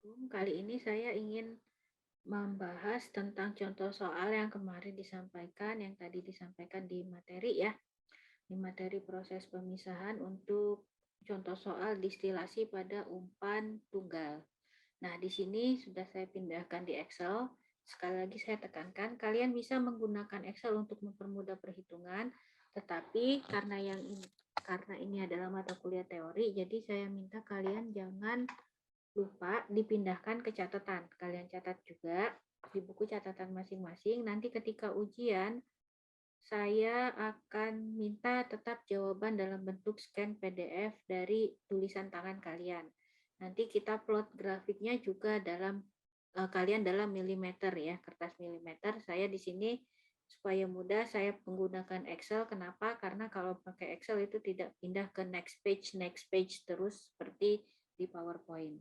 Kali ini saya ingin membahas tentang contoh soal yang kemarin disampaikan, yang tadi disampaikan di materi ya, di materi proses pemisahan untuk contoh soal distilasi pada umpan tunggal. Nah, di sini sudah saya pindahkan di Excel. Sekali lagi saya tekankan, kalian bisa menggunakan Excel untuk mempermudah perhitungan, tetapi karena ini adalah mata kuliah teori, jadi saya minta kalian jangan lupa dipindahkan ke catatan. Kalian catat juga di buku catatan masing-masing. Nanti ketika ujian, saya akan minta tetap jawaban dalam bentuk scan PDF dari tulisan tangan kalian. Nanti kita plot grafiknya juga kalian dalam milimeter ya, kertas milimeter. Saya di sini supaya mudah saya menggunakan Excel. Kenapa? Karena kalau pakai Excel itu tidak pindah ke next page terus seperti di PowerPoint.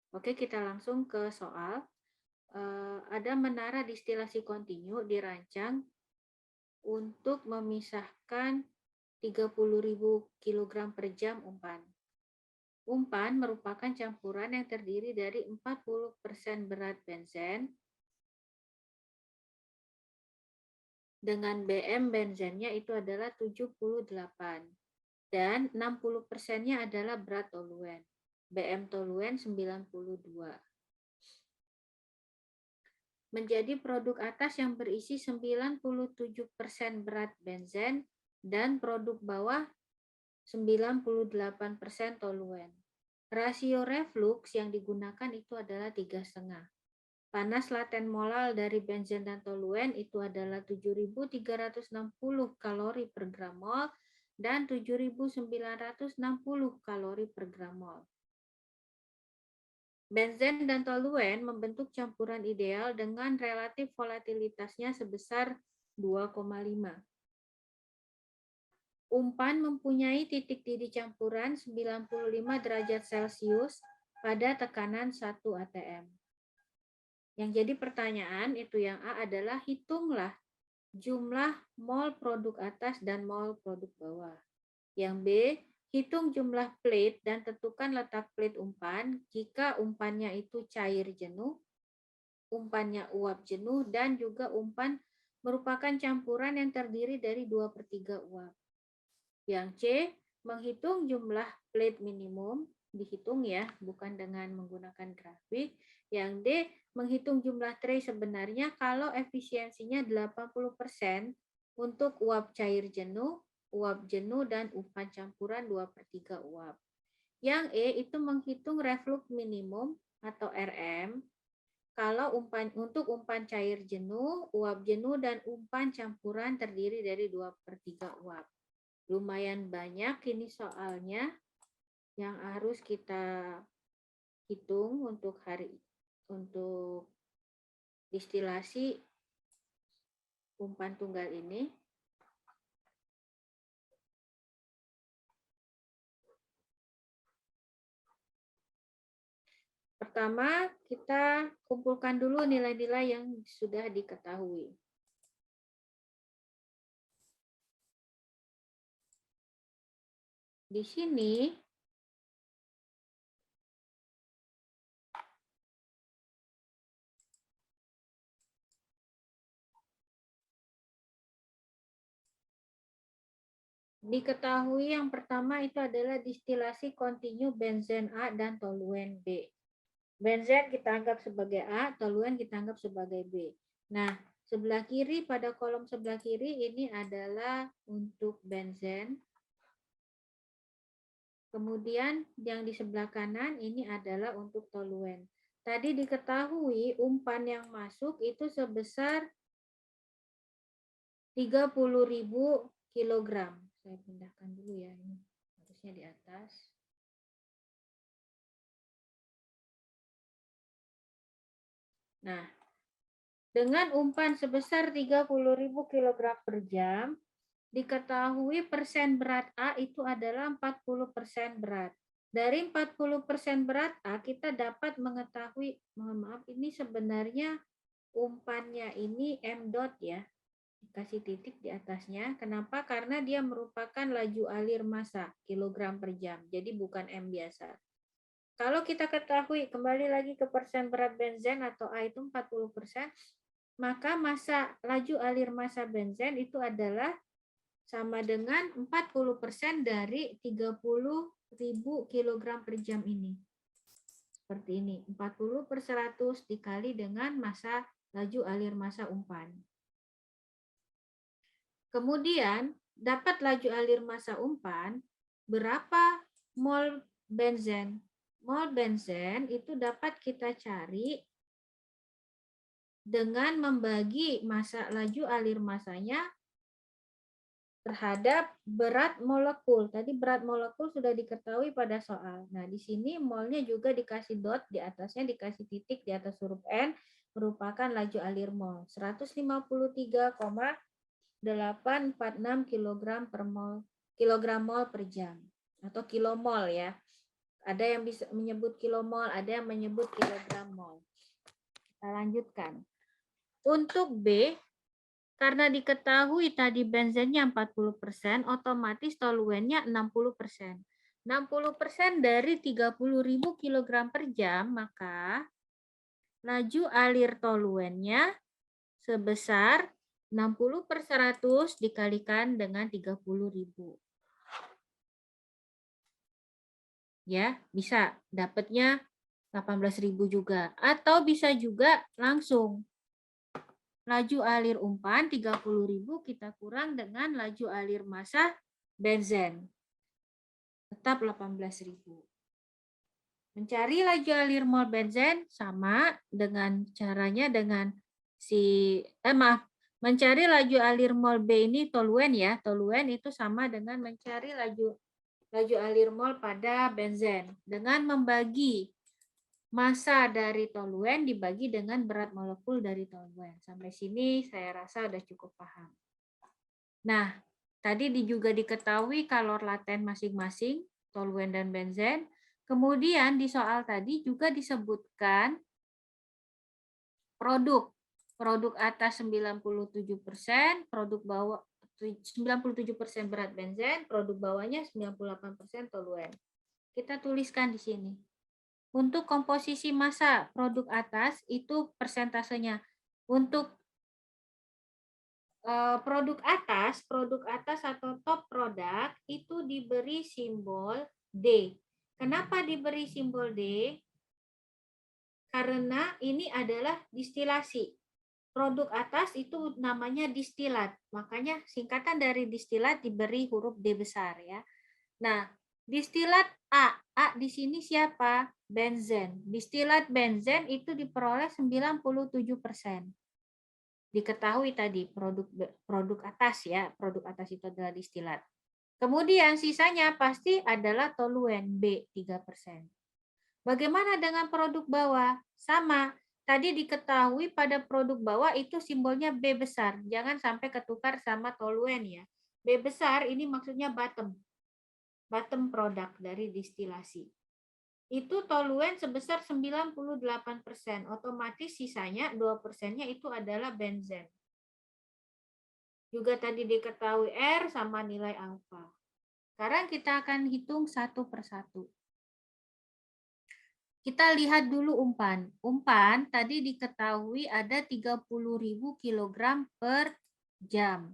Oke, kita langsung ke soal. Ada menara distilasi kontinu dirancang untuk memisahkan 30.000 kg per jam umpan. Umpan merupakan campuran yang terdiri dari 40% berat benzen dengan BM benzennya itu adalah 78 dan 60%-nya adalah berat toluen. BM toluen 92. Menjadi produk atas yang berisi 97% berat benzen dan produk bawah 98% toluen. Rasio reflux yang digunakan itu adalah 3,5. Panas laten molal dari benzen dan toluen itu adalah 7.360 kalori per gram mol dan 7.960 kalori per gram mol. Benzen dan toluen membentuk campuran ideal dengan relatif volatilitasnya sebesar 2,5. Umpan mempunyai titik didih campuran 95 derajat Celcius pada tekanan 1 atm. Yang jadi pertanyaan itu yang A adalah hitunglah jumlah mol produk atas dan mol produk bawah. Yang B, hitung jumlah plate dan tentukan letak plate umpan jika umpannya itu cair jenuh, umpannya uap jenuh, dan juga umpan merupakan campuran yang terdiri dari 2/3 uap. Yang C, menghitung jumlah plate minimum, dihitung ya, bukan dengan menggunakan grafik. Yang D, menghitung jumlah tray sebenarnya kalau efisiensinya 80% untuk uap cair jenuh, uap jenuh, dan umpan campuran 2/3 uap. Yang E itu menghitung reflux minimum atau RM kalau untuk umpan cair jenuh, uap jenuh, dan umpan campuran terdiri dari 2/3 uap. Lumayan banyak ini soalnya yang harus kita hitung untuk distilasi umpan tunggal ini. Pertama, kita kumpulkan dulu nilai-nilai yang sudah diketahui. Di sini diketahui yang pertama itu adalah distilasi kontinu benzen A dan toluen B. Benzen kita anggap sebagai A, toluen kita anggap sebagai B. Nah, sebelah kiri, pada kolom sebelah kiri ini adalah untuk benzen. Kemudian yang di sebelah kanan ini adalah untuk toluen. Tadi diketahui umpan yang masuk itu sebesar 30.000 kilogram. Saya pindahkan dulu ya, ini harusnya di atas. Nah, dengan umpan sebesar 30.000 kilogram per jam, diketahui persen berat A itu adalah 40% berat. Dari 40% berat A, kita dapat mengetahui, mohon maaf, ini sebenarnya umpannya ini M dot ya, dikasih titik di atasnya. Kenapa? Karena dia merupakan laju alir massa, kilogram per jam, jadi bukan M biasa. Kalau kita ketahui, kembali lagi ke persen berat benzen atau A itu 40%, maka massa laju alir massa benzen itu adalah sama dengan 40% dari 30.000 kg per jam ini. Seperti ini, 40 per 100 dikali dengan massa laju alir massa umpan. Kemudian, dapat laju alir massa umpan, berapa mol benzen? Mol benzen itu dapat kita cari dengan membagi massa laju alir massanya terhadap berat molekul. Tadi berat molekul sudah diketahui pada soal. Nah, di sini molnya juga dikasih dot, di atasnya dikasih titik di atas huruf N, merupakan laju alir mol. 153,846 kilogram mol per jam. Atau kilomol ya. Ada yang bisa menyebut kilomol, ada yang menyebut kilogram mol. Kita lanjutkan. Untuk B, karena diketahui tadi benzennya 40%, otomatis toluennya 60%. 60% dari 30.000 kg per jam, maka laju alir toluennya sebesar 60 per 100 dikalikan dengan 30.000. Ya, bisa dapatnya 18.000 juga. Atau bisa juga langsung. Laju alir umpan 30.000 kita kurang dengan laju alir massa benzen. Tetap 18.000. Mencari laju alir mol benzen sama dengan caranya dengan mencari laju alir mol B ini toluen ya. Toluen itu sama dengan mencari laju alir mol pada benzen dengan membagi massa dari toluen dibagi dengan berat molekul dari toluen. Sampai sini saya rasa sudah cukup paham. Nah, tadi juga diketahui kalor laten masing-masing, toluen dan benzen. Kemudian di soal tadi juga disebutkan produk. Produk atas 97%, produk bawah 97% berat benzen, produk bawahnya 98% toluen. Kita tuliskan di sini. Untuk komposisi massa produk atas itu persentasenya. Untuk produk atas atau top produk itu diberi simbol D. Kenapa diberi simbol D? Karena ini adalah distilasi. Produk atas itu namanya distilat. Makanya singkatan dari distilat diberi huruf D besar ya. Nah, distilat A. A di sini siapa? Benzen. Distilat benzen itu diperoleh 97%. Diketahui tadi produk atas ya. Produk atas itu adalah distilat. Kemudian sisanya pasti adalah toluen B 3%. Bagaimana dengan produk bawah? Sama. Tadi diketahui pada produk bawah itu simbolnya B besar. Jangan sampai ketukar sama toluen ya. B besar ini maksudnya bottom. Bottom produk dari distilasi. Itu toluen sebesar 98%. Otomatis sisanya 2%-nya itu adalah benzen. Juga tadi diketahui R sama nilai alfa. Sekarang kita akan hitung satu persatu. Kita lihat dulu umpan. Umpan tadi diketahui ada 30.000 kg per jam.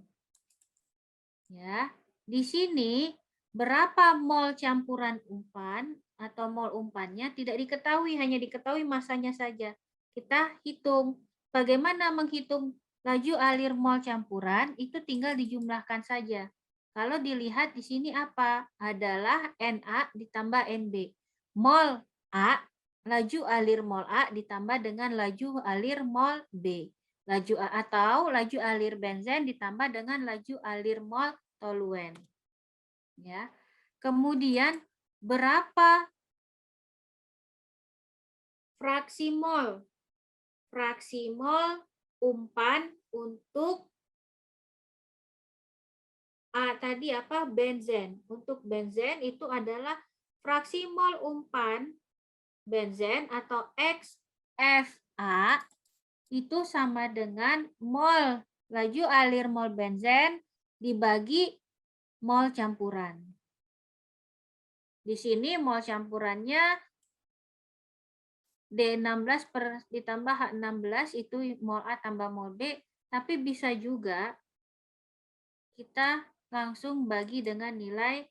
Ya, di sini berapa mol campuran umpan atau mol umpannya tidak diketahui, hanya diketahui masanya saja. Kita hitung. Bagaimana menghitung laju alir mol campuran? Itu tinggal dijumlahkan saja. Kalau dilihat di sini apa? Adalah Na ditambah Nb. Mol A, laju alir mol A ditambah dengan laju alir mol B. Laju alir benzen ditambah dengan laju alir mol toluen. Ya. Kemudian berapa fraksi mol? Fraksi mol umpan untuk tadi apa? Benzen. Untuk benzen itu adalah fraksi mol umpan benzen atau XFA itu sama dengan mol laju alir mol benzen dibagi mol campuran. Di sini mol campurannya D16 ditambah H16 itu mol A tambah mol B, tapi bisa juga kita langsung bagi dengan nilai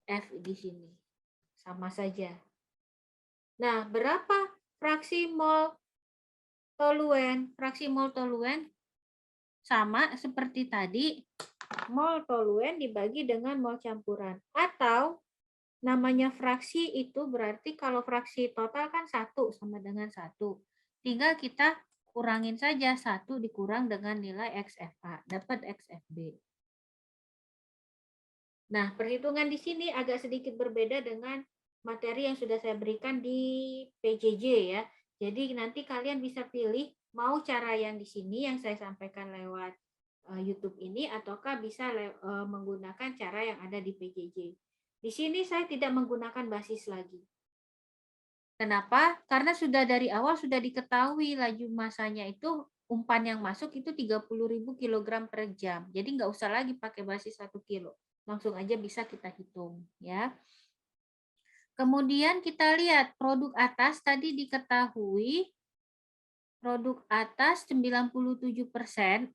F di sini. Sama saja. Nah, berapa fraksi mol toluen? Fraksi mol toluen sama seperti tadi, mol toluen dibagi dengan mol campuran. Atau namanya fraksi itu berarti kalau fraksi total kan 1 sama dengan 1. Tinggal kita kurangin saja 1 dikurang dengan nilai XFA, dapat XFB. Nah, perhitungan di sini agak sedikit berbeda dengan materi yang sudah saya berikan di PJJ ya. Jadi nanti kalian bisa pilih mau cara yang di sini yang saya sampaikan lewat YouTube ini ataukah bisa menggunakan cara yang ada di PJJ. Di sini saya tidak menggunakan basis lagi. Kenapa? Karena sudah dari awal sudah diketahui laju masanya itu umpan yang masuk itu 30.000 kg per jam. Jadi nggak usah lagi pakai basis 1 kilo. Langsung aja bisa kita hitung ya. Kemudian kita lihat produk atas tadi diketahui produk atas 97%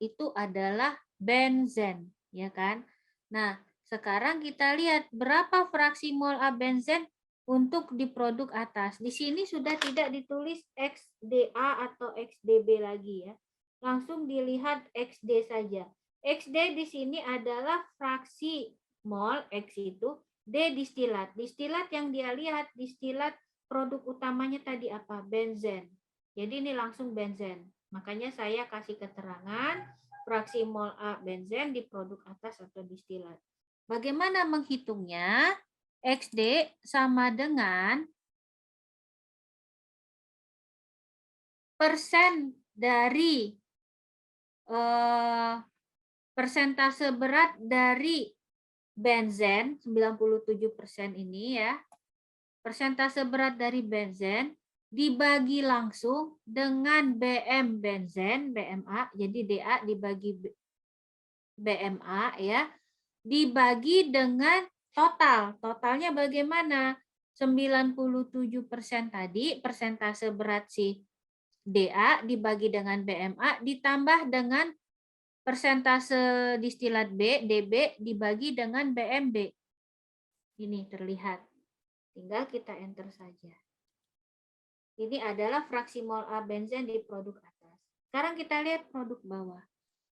itu adalah benzen, ya kan? Nah, sekarang kita lihat berapa fraksi mol A benzen untuk di produk atas. Di sini sudah tidak ditulis XDA atau XDB lagi ya. Langsung dilihat XD saja. XD di sini adalah fraksi mol X itu D distilat. Distilat yang dia lihat, distilat produk utamanya tadi apa? Benzen. Jadi ini langsung benzen. Makanya saya kasih keterangan fraksi mol A benzen di produk atas atau distilat. Bagaimana menghitungnya? XD sama dengan persen dari persentase berat dari benzen 97% ini ya. Persentase berat dari benzen dibagi langsung dengan BM benzen, BMA, jadi DA dibagi BMA ya, dibagi dengan total. Totalnya bagaimana? 97% tadi persentase berat si DA dibagi dengan BMA ditambah dengan persentase distilat B, DB dibagi dengan BMB. Ini terlihat. Tinggal kita enter saja. Ini adalah fraksi mol A benzen di produk atas. Sekarang kita lihat produk bawah.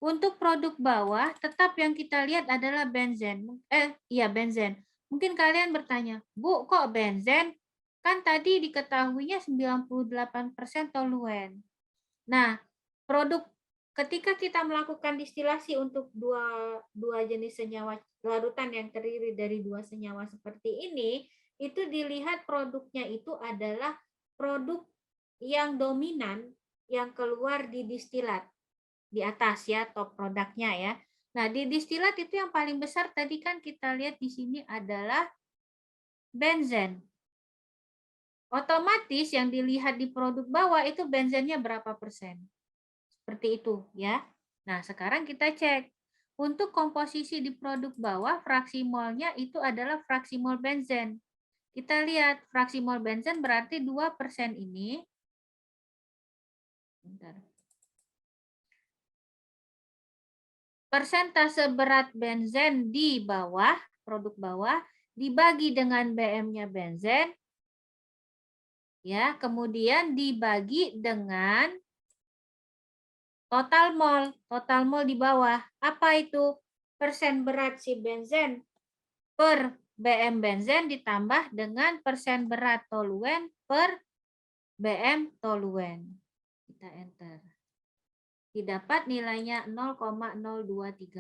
Untuk produk bawah, tetap yang kita lihat adalah benzen. Iya benzen. Mungkin kalian bertanya, Bu, kok benzen? Kan tadi diketahuinya 98% toluen. Nah, produk ketika kita melakukan distilasi untuk dua jenis senyawa larutan yang terdiri dari dua senyawa seperti ini, itu dilihat produknya itu adalah produk yang dominan yang keluar di distilat di atas ya, top produknya ya. Nah, di distilat itu yang paling besar tadi kan kita lihat di sini adalah benzen. Otomatis yang dilihat di produk bawah itu benzennya berapa persen. Seperti itu ya. Nah, sekarang kita cek. Untuk komposisi di produk bawah, fraksi molnya itu adalah fraksi mol benzen. Kita lihat fraksi mol benzen berarti 2% ini. Bentar. Persentase berat benzen di bawah, produk bawah, dibagi dengan BM-nya benzen, ya, kemudian dibagi dengan total mol di bawah. Apa itu? Persen berat si benzen per BM benzen ditambah dengan persen berat toluen per BM toluen. Kita enter. Didapat nilainya 0,0235.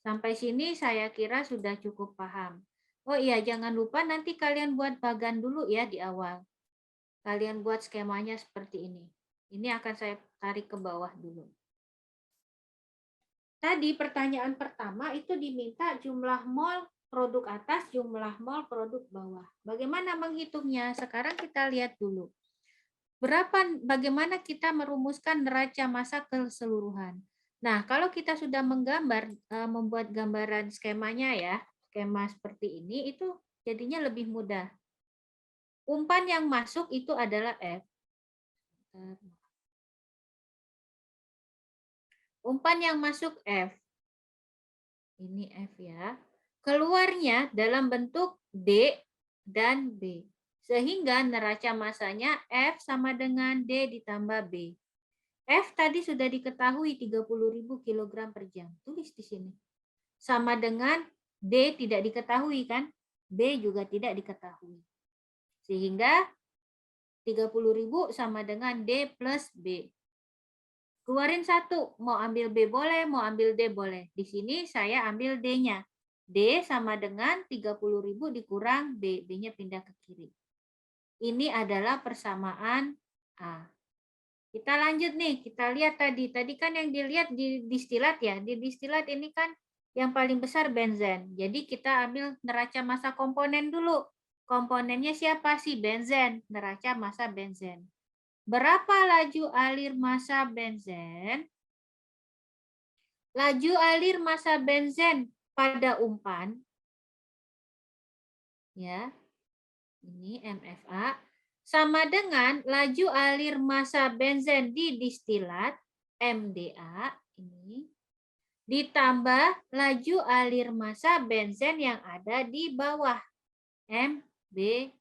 Sampai sini saya kira sudah cukup paham. Oh iya, jangan lupa nanti kalian buat bagan dulu ya di awal. Kalian buat skemanya seperti ini. Ini akan saya tarik ke bawah dulu. Tadi pertanyaan pertama itu diminta jumlah mol produk atas, jumlah mol produk bawah. Bagaimana menghitungnya? Sekarang kita lihat dulu. Bagaimana kita merumuskan neraca massa keseluruhan? Nah, kalau kita sudah menggambar, membuat gambaran skemanya ya, skema seperti ini, itu jadinya lebih mudah. Umpan yang masuk itu adalah F. Umpan yang masuk F. Ini F ya. Keluarnya dalam bentuk D dan B. Sehingga neraca massanya F sama dengan D ditambah B. F tadi sudah diketahui 30.000 kg per jam. Tulis di sini. Sama dengan D tidak diketahui kan? B juga tidak diketahui. Sehingga 30.000 sama dengan D plus B. Keluarin satu, mau ambil B boleh, mau ambil D boleh. Di sini saya ambil D-nya. D sama dengan 30.000 dikurang B. B-nya pindah ke kiri. Ini adalah persamaan A. Kita lanjut nih, kita lihat tadi. Tadi kan yang dilihat di distilat ya. Di distilat ini kan yang paling besar benzen. Jadi kita ambil neraca massa komponen dulu. Komponennya siapa sih? Benzen. Neraca massa benzen. Berapa laju alir massa benzen? Laju alir massa benzen pada umpan, ya, ini MFA, sama dengan laju alir massa benzen di distilat, MDA, ini, ditambah laju alir massa benzen yang ada di bawah, MBA.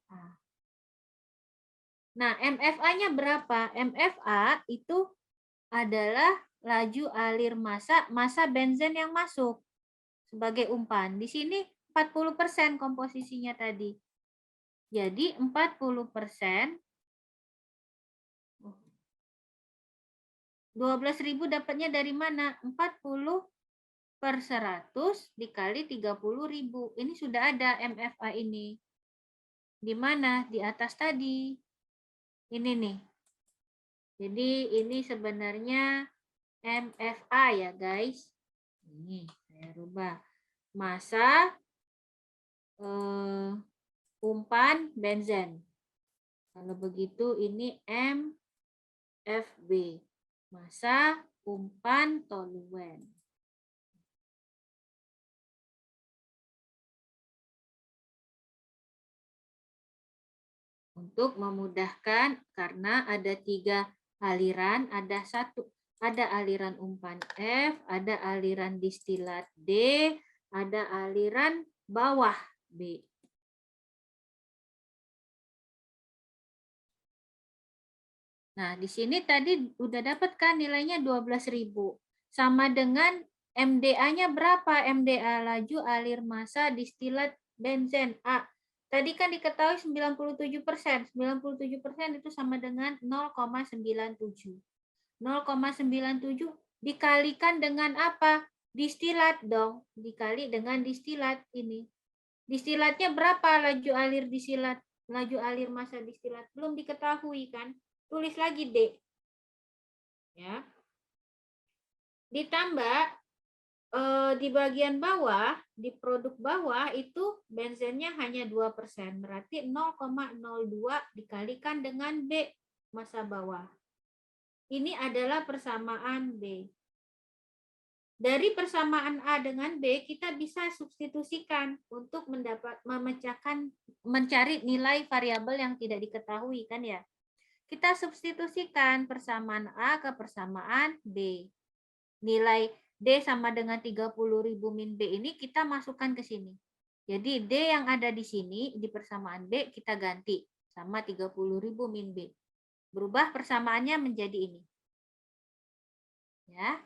Nah, MFA-nya berapa? MFA itu adalah laju alir massa benzen yang masuk sebagai umpan. Di sini 40% komposisinya tadi. Jadi 40%, 12.000 dapatnya dari mana? 40 per 100 dikali 30.000. Ini sudah ada MFA ini. Di mana? Di atas tadi. Ini nih. Jadi ini sebenarnya MFA ya guys. Ini saya rubah. Massa umpan benzen. Kalau begitu ini MFB. Massa umpan toluen. Untuk memudahkan, karena ada 3 aliran, ada aliran umpan F, ada aliran distilat D, ada aliran bawah B. Nah, di sini tadi udah dapat kan nilainya 12.000. Sama dengan MDA-nya berapa? MDA laju alir massa distilat benzen A. Tadi kan diketahui 97%. 97% itu sama dengan 0,97. 0,97 dikalikan dengan apa? Distilat dong. Dikali dengan distilat ini. Distilatnya berapa laju alir distilat? Laju alir massa distilat belum diketahui kan? Tulis lagi D. Ya. Ditambah di bagian bawah, di produk bawah itu benzennya hanya 2%. Berarti 0,02 dikalikan dengan B, massa bawah. Ini adalah persamaan B. Dari persamaan A dengan B, kita bisa substitusikan untuk mencari nilai variabel yang tidak diketahui kan ya. Kita substitusikan persamaan A ke persamaan B. Nilai D sama dengan 30.000 min B ini kita masukkan ke sini. Jadi D yang ada di sini, di persamaan B, kita ganti sama 30.000 min B. Berubah persamaannya menjadi ini. Ya,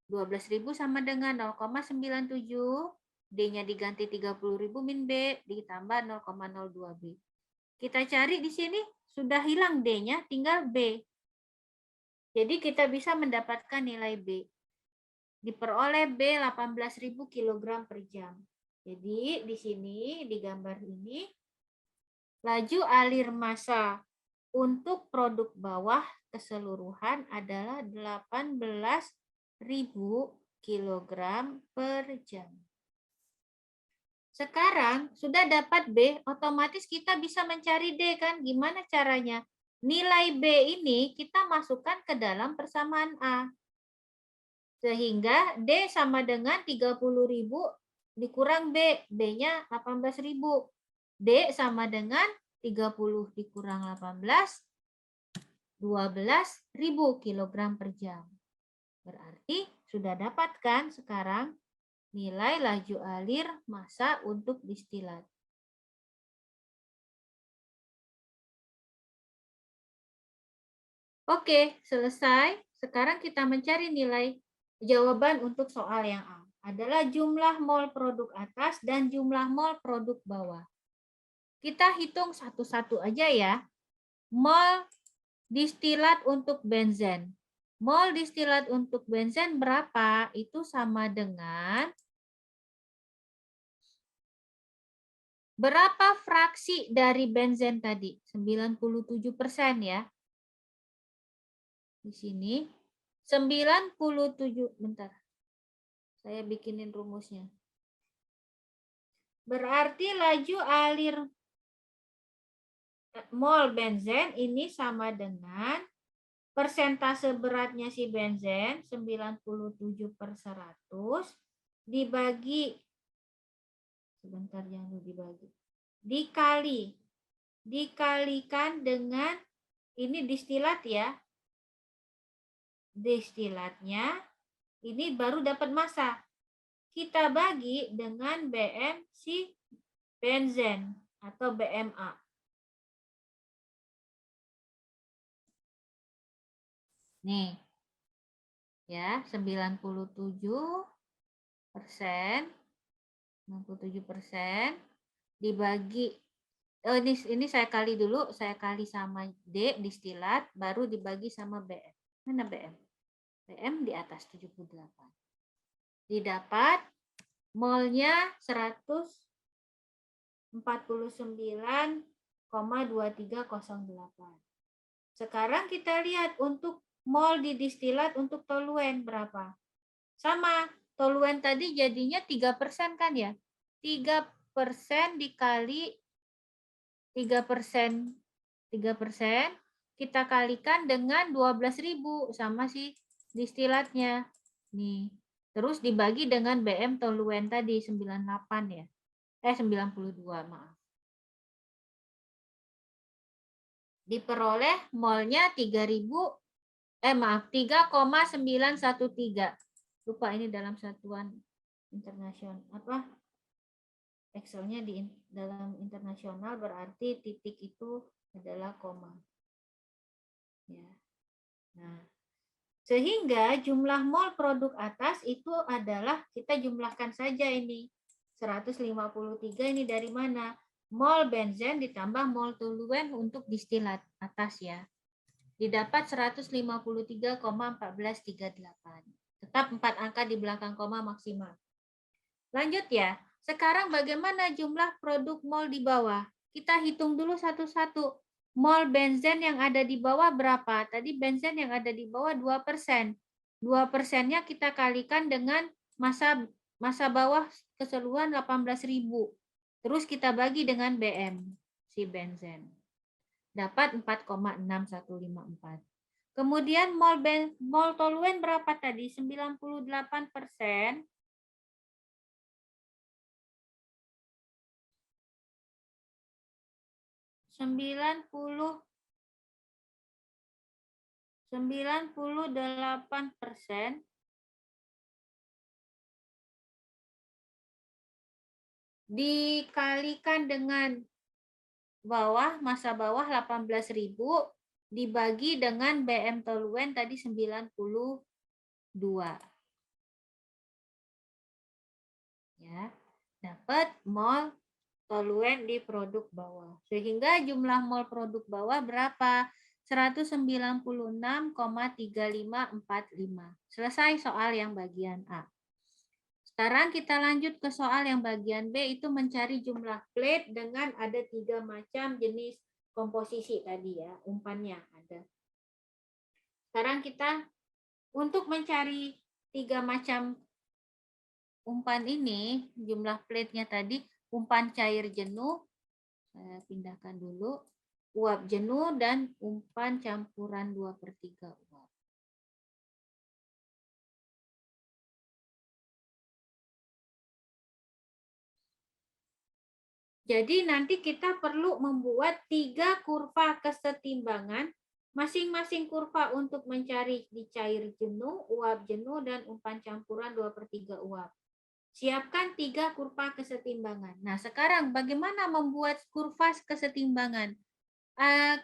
12.000 sama dengan 0,97. D-nya diganti 30.000 min B, ditambah 0,02 B. Kita cari di sini, sudah hilang D-nya, tinggal B. Jadi kita bisa mendapatkan nilai B. Diperoleh B 18.000 kg per jam. Jadi di sini, di gambar ini, laju alir massa untuk produk bawah keseluruhan adalah 18.000 kg per jam. Sekarang sudah dapat B, otomatis kita bisa mencari D kan? Gimana caranya? Nilai B ini kita masukkan ke dalam persamaan A. Sehingga D sama dengan 30.000 dikurang B. B-nya 18.000. D sama dengan 30 dikurang 18, 12.000 kg per jam. Berarti sudah dapatkan sekarang nilai laju alir massa untuk distilat. Oke, selesai. Sekarang kita mencari nilai jawaban untuk soal yang A. Adalah jumlah mol produk atas dan jumlah mol produk bawah. Kita hitung satu-satu aja ya. Mol distilat untuk benzen. Mol distilat untuk benzen berapa? Itu sama dengan berapa fraksi dari benzen tadi? 97% ya. Di sini 97, bentar. Saya bikinin rumusnya. Berarti laju alir mol benzen ini sama dengan persentase beratnya si benzen 97/100 dibagi, sebentar jangan dibagi, dikalikan dengan ini distilat ya. Distilatnya ini baru dapat massa. Kita bagi dengan BM si benzen atau BMA. Nih, ya 97% dibagi, ini saya kali dulu, saya kali sama D distilat, baru dibagi sama BM. Mana BM? BM di atas 78. Didapat molnya 149,2308. Sekarang kita lihat untuk mol di distilat untuk toluen berapa? Sama, toluen tadi jadinya 3% kan ya? 3% dikali 3%, kita kalikan dengan 12.000 sama si distilatnya. Nih, terus dibagi dengan BM toluen tadi 98 ya. 92, maaf. Diperoleh molnya 3,913. Lupa ini dalam satuan internasional apa? Excelnya di dalam internasional berarti titik itu adalah koma. Ya. Nah, sehingga jumlah mol produk atas itu adalah, kita jumlahkan saja ini. 153 ini dari mana? Mol benzen ditambah mol toluen untuk distilat atas ya. Didapat 153,1438. Tetap 4 angka di belakang koma maksimal. Lanjut ya. Sekarang bagaimana jumlah produk mol di bawah? Kita hitung dulu satu-satu. Mol benzen yang ada di bawah berapa? Tadi benzen yang ada di bawah 2%. 2%-nya kita kalikan dengan massa bawah keseluruhan 18.000. Terus kita bagi dengan BM si benzen. Dapat 4,6154. Kemudian mol toluen berapa tadi? 98%. 98% dikalikan dengan bawah, massa bawah 18.000 dibagi dengan BM toluen tadi 92. Ya, dapat mol toluen di produk bawah. Sehingga jumlah mol produk bawah berapa? 196,3545. Selesai soal yang bagian A. Sekarang kita lanjut ke soal yang bagian B, itu mencari jumlah plate dengan ada 3 macam jenis komposisi tadi ya, umpannya ada. Sekarang kita untuk mencari 3 macam umpan ini, jumlah plate-nya tadi, umpan cair jenuh, saya pindahkan dulu, uap jenuh, dan umpan campuran 2/3 uap. Jadi nanti kita perlu membuat 3 kurva kesetimbangan, masing-masing kurva untuk mencari di cair jenuh, uap jenuh, dan umpan campuran 2/3 uap. Siapkan 3 kurva kesetimbangan. Nah, sekarang bagaimana membuat kurva kesetimbangan?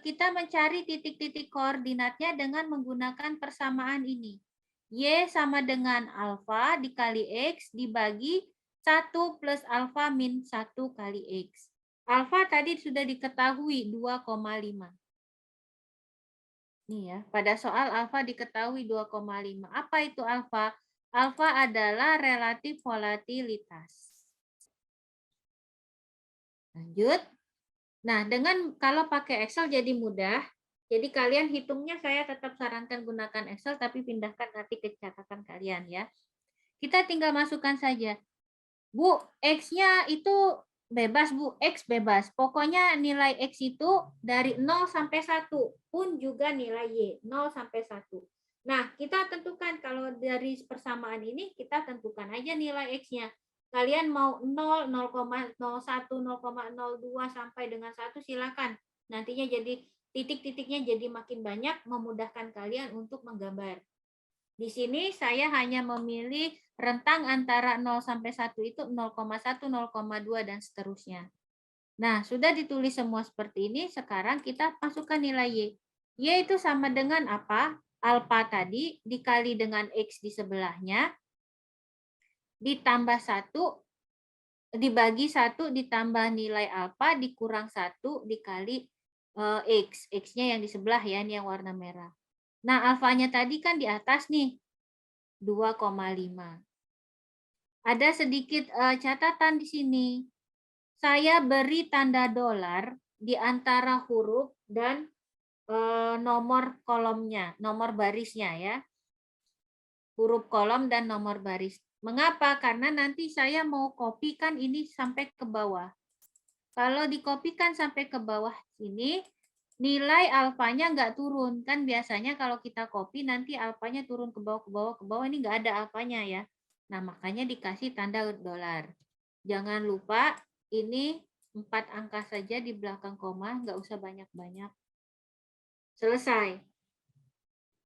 Kita mencari titik-titik koordinatnya dengan menggunakan persamaan ini. Y sama dengan alfa dikali X dibagi 1 plus alfa min 1 kali X. Alfa tadi sudah diketahui 2,5. Nih ya, pada soal alfa diketahui 2,5. Apa itu alfa? Alfa adalah relatif volatilitas. Lanjut. Nah, kalau pakai Excel jadi mudah. Jadi kalian hitungnya saya tetap sarankan gunakan Excel, tapi pindahkan nanti ke catatan kalian ya. Kita tinggal masukkan saja. Bu, X-nya itu bebas Bu, X bebas. Pokoknya nilai X itu dari 0 sampai 1, pun juga nilai Y, 0 sampai 1. Nah, kita tentukan kalau dari persamaan ini, kita tentukan aja nilai X-nya. Kalian mau 0, 0,01, 0,02 sampai dengan 1 silakan. Nantinya jadi titik-titiknya jadi makin banyak, memudahkan kalian untuk menggambar. Di sini saya hanya memilih rentang antara 0 sampai 1 itu 0,1, 0,2 dan seterusnya. Nah, sudah ditulis semua seperti ini, sekarang kita masukkan nilai Y. Y itu sama dengan apa? Alfa tadi dikali dengan X di sebelahnya, ditambah 1, dibagi 1 ditambah nilai alfa dikurang 1 dikali X. X-nya yang di sebelah ya, ini yang warna merah. Nah, alfanya tadi kan di atas nih, 2,5. Ada sedikit catatan di sini. Saya beri tanda dolar di antara huruf dan nomor kolomnya, nomor barisnya ya. Huruf kolom dan nomor baris. Mengapa? Karena nanti saya mau kopikan ini sampai ke bawah. Kalau dikopikan sampai ke bawah sini, nilai alfanya nggak turun. Kan biasanya kalau kita copy nanti alfanya turun ke bawah, ke bawah, ke bawah. Ini nggak ada alfanya ya. Nah, makanya dikasih tanda dolar. Jangan lupa ini 4 angka saja di belakang koma, nggak usah banyak-banyak. Selesai.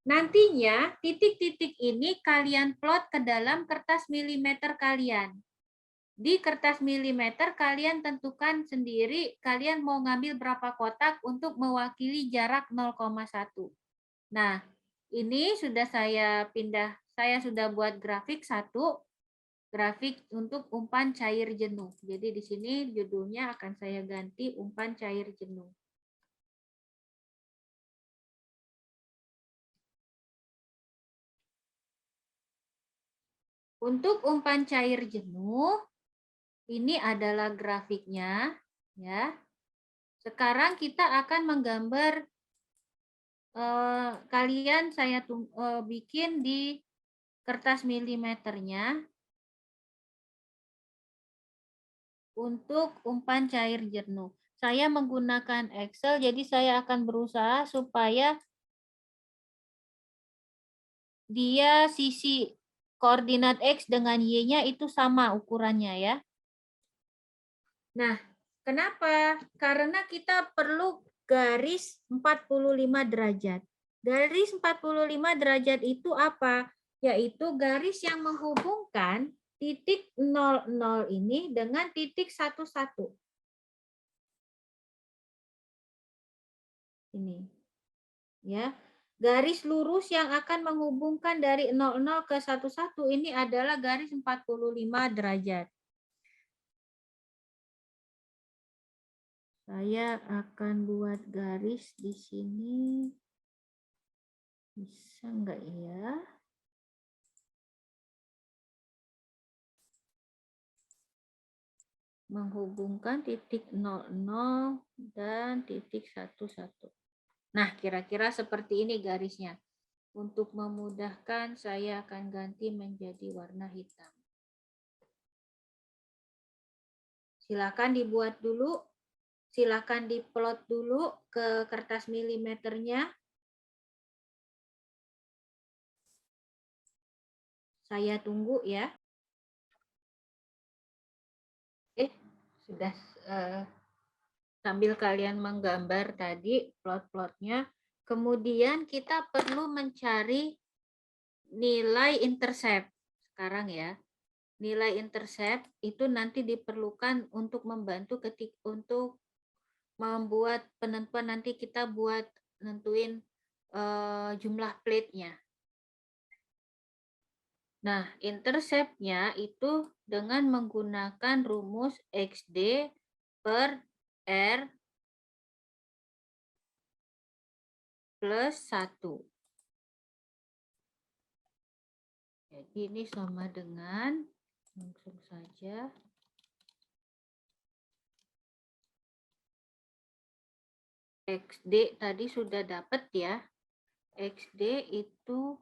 Nantinya titik-titik ini kalian plot ke dalam kertas milimeter kalian. Di kertas milimeter kalian tentukan sendiri kalian mau ngambil berapa kotak untuk mewakili jarak 0,1. Nah, ini sudah saya sudah buat grafik satu, grafik untuk umpan cair jenuh. Jadi di sini judulnya akan saya ganti umpan cair jenuh. Untuk umpan cair jenuh, ini adalah grafiknya ya. Sekarang kita akan menggambar kalian saya bikin di kertas milimeternya untuk umpan cair jenuh. Saya menggunakan Excel, jadi saya akan berusaha supaya dia sisi koordinat X dengan Y-nya itu sama ukurannya ya. Nah, kenapa? Karena kita perlu garis 45 derajat. Garis 45 derajat itu apa? Yaitu garis yang menghubungkan titik 00 ini dengan titik 11. Ini. Ya. Garis lurus yang akan menghubungkan dari 00 ke 11 ini adalah garis 45 derajat. Saya akan buat garis di sini. Bisa enggak ya? Menghubungkan titik 00 dan titik 11. Nah, kira-kira seperti ini garisnya. Untuk memudahkan, saya akan ganti menjadi warna hitam. Silakan dibuat dulu. Silakan diplot dulu ke kertas milimeternya. Saya tunggu ya. Sudah sambil kalian menggambar tadi plot-plotnya, kemudian kita perlu mencari nilai intercept sekarang ya. Nilai intercept itu nanti diperlukan untuk membantu untuk membuat penentuan, nanti kita buat nentuin jumlah plate-nya. Nah, intercept-nya itu dengan menggunakan rumus XD per R plus 1. Jadi ini sama dengan, langsung saja, XD tadi sudah dapat ya. XD itu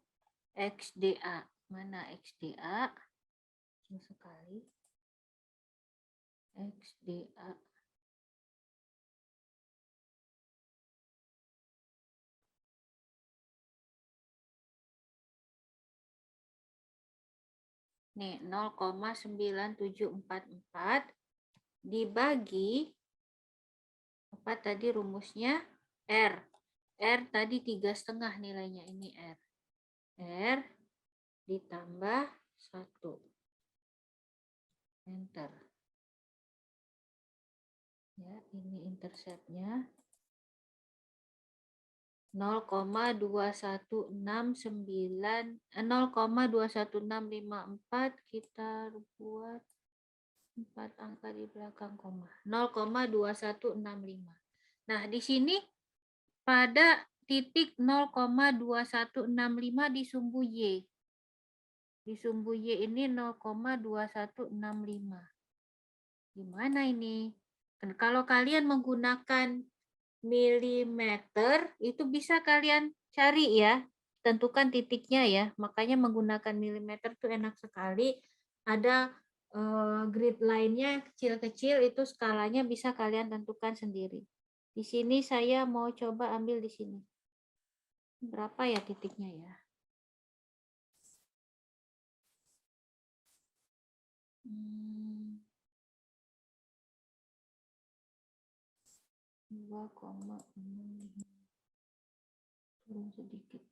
XDA. Mana XDA? Sekali. XDA. Nih, 0,9744 dibagi, apa tadi rumusnya? R. R tadi 3,5 nilainya, ini R. R ditambah 1. Enter. Ya, ini interceptnya 0,21654, kita buat 4 angka di belakang koma, 0,2165. Nah, di sini pada titik 0,2165 di sumbu Y. Di sumbu Y ini 0,2165. Gimana ini? Kalau kalian menggunakan milimeter, itu bisa kalian cari ya. Tentukan titiknya ya. Makanya menggunakan milimeter itu enak sekali. Ada grid line-nya kecil-kecil, itu skalanya bisa kalian tentukan sendiri. Di sini saya mau coba ambil di sini. Berapa ya titiknya ya? 2,6 turun sedikit,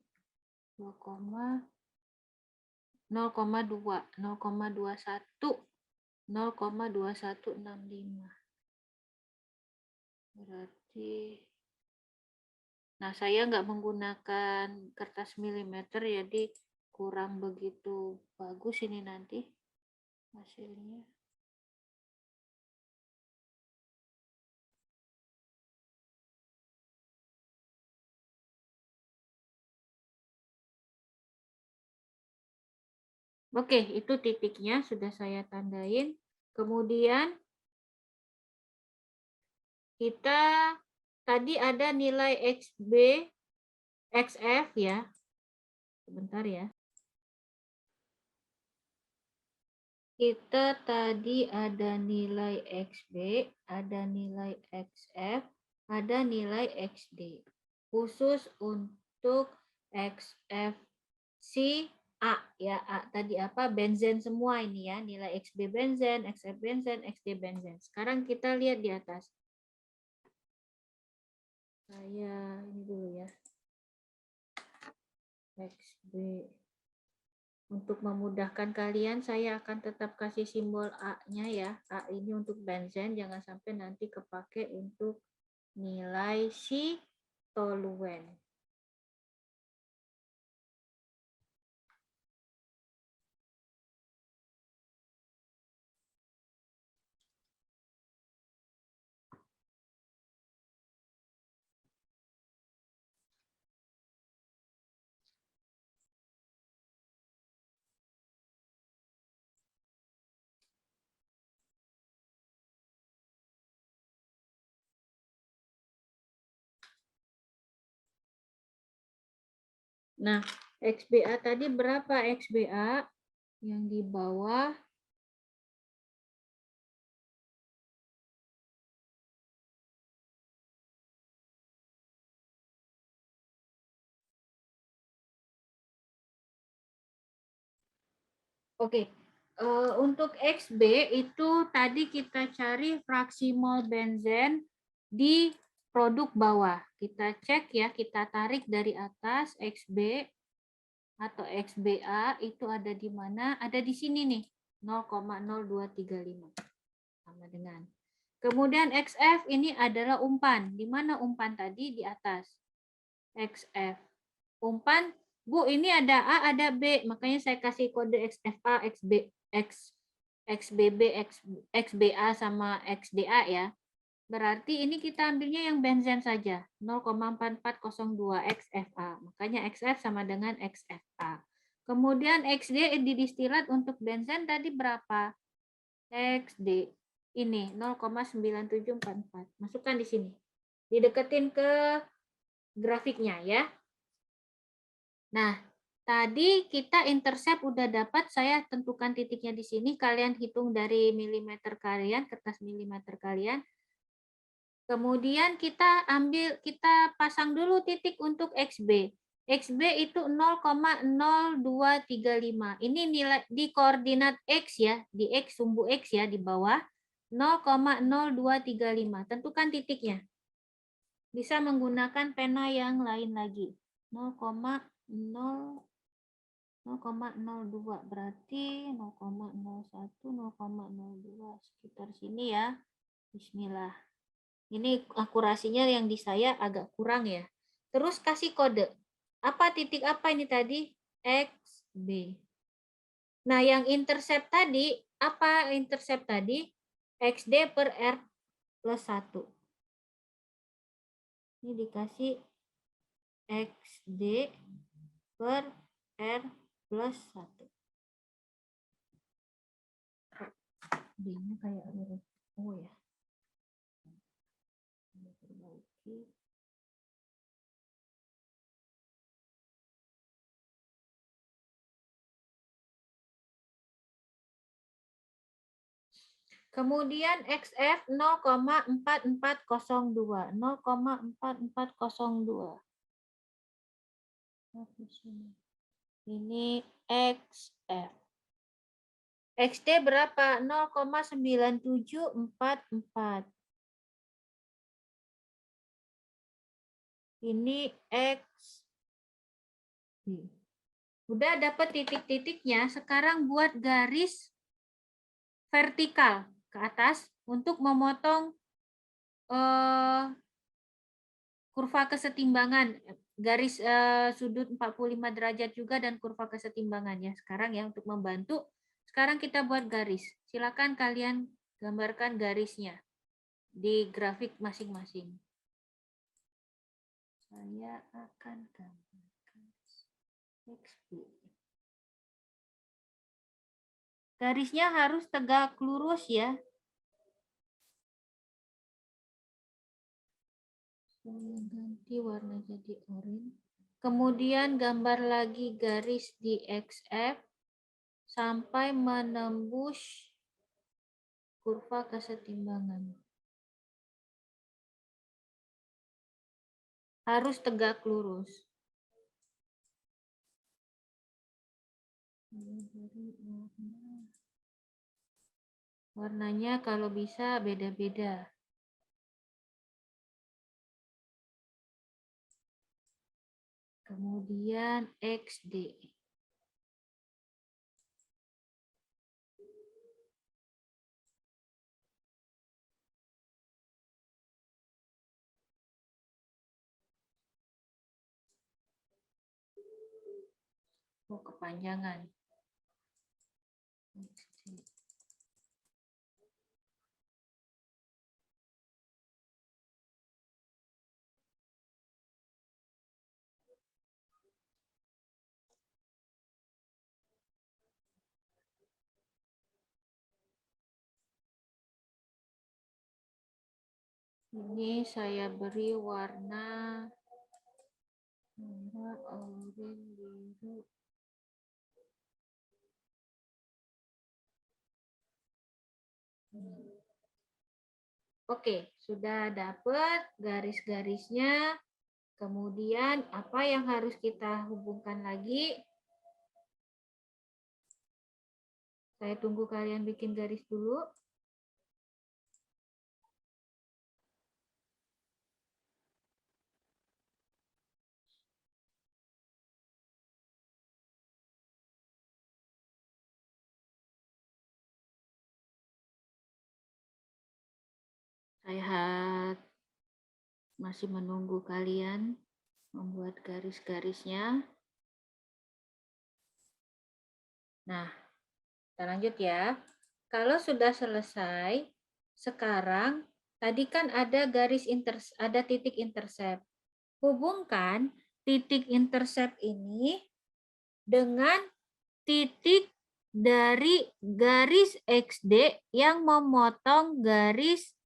0,2 0,2165 berarti. Nah, saya nggak menggunakan kertas milimeter, jadi kurang begitu bagus ini nanti hasilnya. Oke, itu titiknya sudah saya tandain. Kemudian kita tadi ada nilai XB, XF ya. Sebentar ya. Kita tadi ada nilai XB, ada nilai XF, ada nilai XD. Khusus untuk XF si A ya, A tadi apa? Benzen semua ini ya, nilai XB benzen, XF benzen, XD benzen. Sekarang kita lihat di atas. Saya ini dulu ya. XB. Untuk memudahkan kalian, saya akan tetap kasih simbol A-nya ya. A ini untuk benzen, jangan sampai nanti kepake untuk nilai si toluen. Nah, XBA tadi berapa XBA? Yang di bawah oke, Untuk XB itu tadi kita cari fraksi mol benzen di produk bawah. Kita cek ya, kita tarik dari atas XB atau XBA itu ada di mana? Ada di sini nih, 0,0235. Sama dengan. Kemudian XF ini adalah umpan. Di mana umpan tadi? Di atas. XF. Umpan, Bu, ini ada A, ada B. Makanya saya kasih kode XFA, XB, XBB, XBA sama XDA ya. Berarti ini kita ambilnya yang benzen saja, 0,4402 XFA. Makanya XF sama dengan XFA. Kemudian XD di distilat untuk benzen tadi berapa? XD ini 0,9744. Masukkan di sini. Dideketin ke grafiknya ya. Nah, tadi kita intercept udah dapat, saya tentukan titiknya di sini, kalian hitung dari milimeter kalian, kertas milimeter kalian. Kemudian kita kita pasang dulu titik untuk XB. XB itu 0,0235. Ini nilai di koordinat X ya, di X, sumbu X ya, di bawah 0,0235. Tentukan titiknya. Bisa menggunakan pena yang lain lagi. 0,02 berarti 0,01, 0,02 sekitar sini ya. Bismillah. Ini akurasinya yang di saya agak kurang ya. Terus kasih kode. Apa titik apa ini tadi? XB. Nah, yang intercept tadi, apa intercept tadi? XD per R plus 1. Ini dikasih XD per R plus 1. D-nya kayak huruf O ya. Perbaiki. Kemudian XF 0,4402. 0,4402. Ini XF. XD berapa? 0,9744. Ini X. Udah dapat titik-titiknya, sekarang buat garis vertikal ke atas untuk memotong kurva kesetimbangan, garis sudut 45 derajat juga dan kurva kesetimbangannya. Sekarang ya untuk membantu, sekarang kita buat garis. Silakan kalian gambarkan garisnya di grafik masing-masing. Saya akan gambarkan XB. Garisnya harus tegak lurus ya. Saya ganti warna jadi oranye. Kemudian gambar lagi garis di XF sampai menembus kurva kesetimbangan. Harus tegak lurus. Warnanya kalau bisa beda-beda. Kemudian XD. Oh, kepanjangan. Ini saya beri warna merah, oranye, biru. Oke, sudah dapat garis-garisnya. Kemudian apa yang harus kita hubungkan lagi? Saya tunggu kalian bikin garis dulu. Saya masih menunggu kalian membuat garis-garisnya. Nah, kita lanjut ya. Kalau sudah selesai, sekarang tadi kan ada titik intercept. Hubungkan titik intercept ini dengan titik dari garis XD yang memotong garis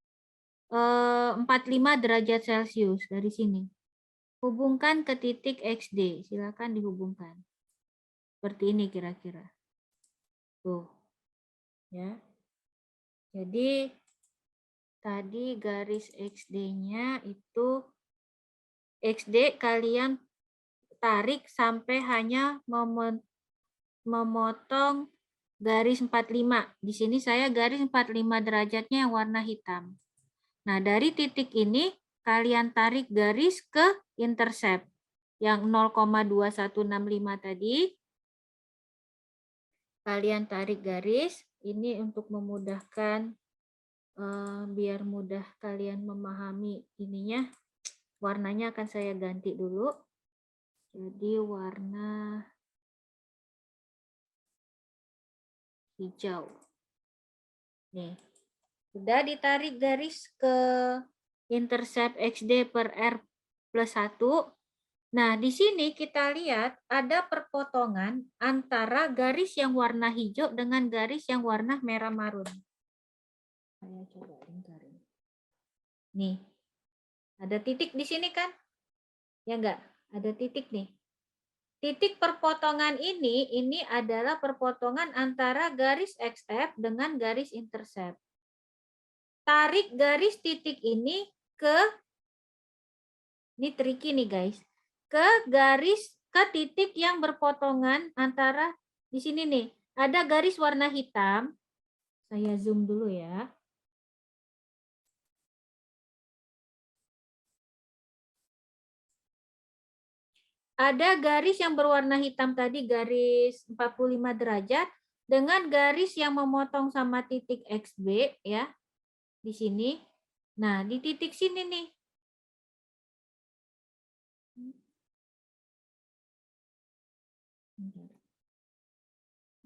45 derajat Celcius dari sini. Hubungkan ke titik XD, silakan dihubungkan. Seperti ini kira-kira. Tuh. Ya. Jadi tadi garis XD-nya itu XD kalian tarik sampai hanya memotong garis 45. Di sini saya garis 45 derajatnya yang warna hitam. Nah, dari titik ini kalian tarik garis ke intercept yang 0,2165 tadi. Kalian tarik garis, ini untuk memudahkan, biar mudah kalian memahami ininya. Warnanya akan saya ganti dulu. Jadi warna hijau. Nih, sudah ditarik garis ke intercept XD per R plus 1. Nah, di sini kita lihat ada perpotongan antara garis yang warna hijau dengan garis yang warna merah marun. Saya coba lingkarin. Nih, ada titik di sini kan? Ya enggak? Ada titik nih. Titik perpotongan ini adalah perpotongan antara garis XF dengan garis intercept. Tarik garis titik ini ini tricky nih guys, ke titik yang berpotongan antara di sini nih. Ada garis warna hitam. Saya zoom dulu ya. Ada garis yang berwarna hitam tadi, garis 45 derajat, dengan garis yang memotong sama titik XB ya, di sini. Nah, di titik sini nih.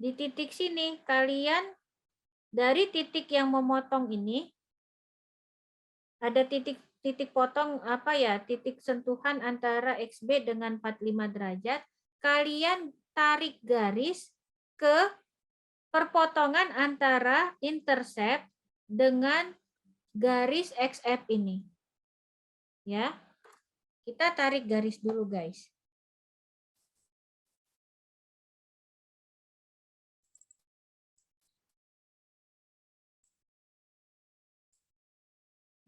Di titik sini, kalian dari titik yang memotong ini, ada titik potong apa ya, titik sentuhan antara XB dengan 45 derajat, kalian tarik garis ke perpotongan antara intercept dengan garis XF ini. Ya. Kita tarik garis dulu, guys.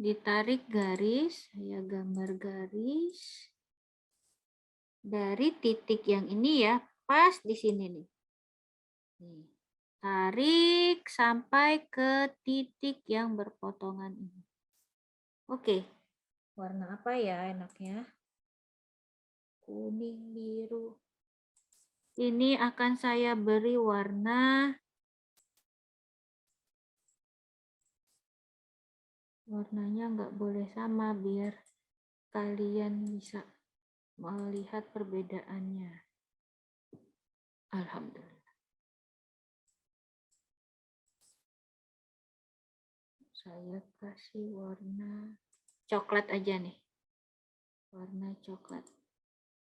Ditarik garis, saya gambar garis dari titik yang ini ya, pas di sini nih. Nih. Tarik sampai ke titik yang berpotongan ini. Oke, warna apa ya enaknya? Kuning, biru. Ini akan saya beri warnanya nggak boleh sama biar kalian bisa melihat perbedaannya. Alhamdulillah. Saya kasih warna coklat aja nih. Warna coklat.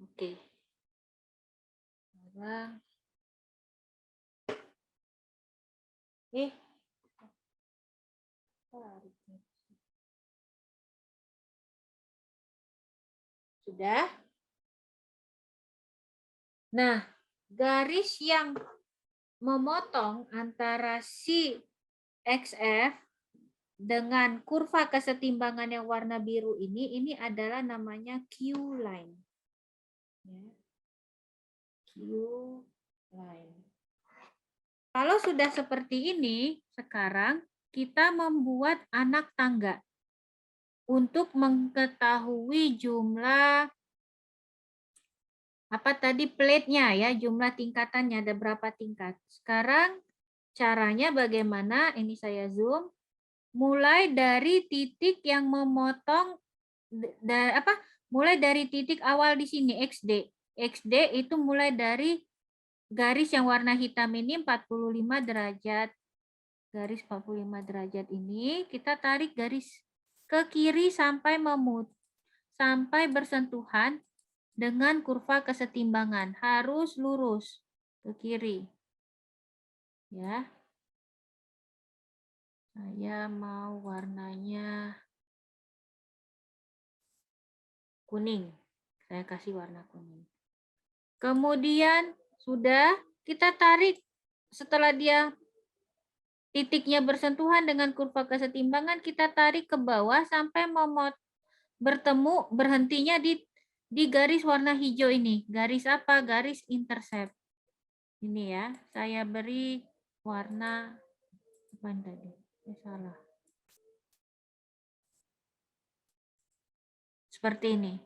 Oke. Sekarang sudah. Nah, garis yang memotong antara si XF dengan kurva kesetimbangan yang warna biru ini adalah namanya Q line. Ya. Q line. Kalau sudah seperti ini, sekarang kita membuat anak tangga untuk mengetahui jumlah apa tadi plate-nya ya, jumlah tingkatannya ada berapa tingkat. Sekarang caranya bagaimana? Ini saya zoom. Mulai dari titik yang memotong mulai dari titik awal di sini XD. XD itu mulai dari garis yang warna hitam ini 45 derajat. Garis 45 derajat ini kita tarik garis ke kiri sampai sampai bersentuhan dengan kurva kesetimbangan. Harus lurus ke kiri. Ya. Saya mau warnanya kuning. Saya kasih warna kuning. Kemudian sudah kita tarik setelah dia titiknya bersentuhan dengan kurva kesetimbangan, kita tarik ke bawah sampai berhentinya di garis warna hijau ini. Garis apa? Garis intercept. Ini ya, saya beri warna apa tadi? Salah. Seperti ini.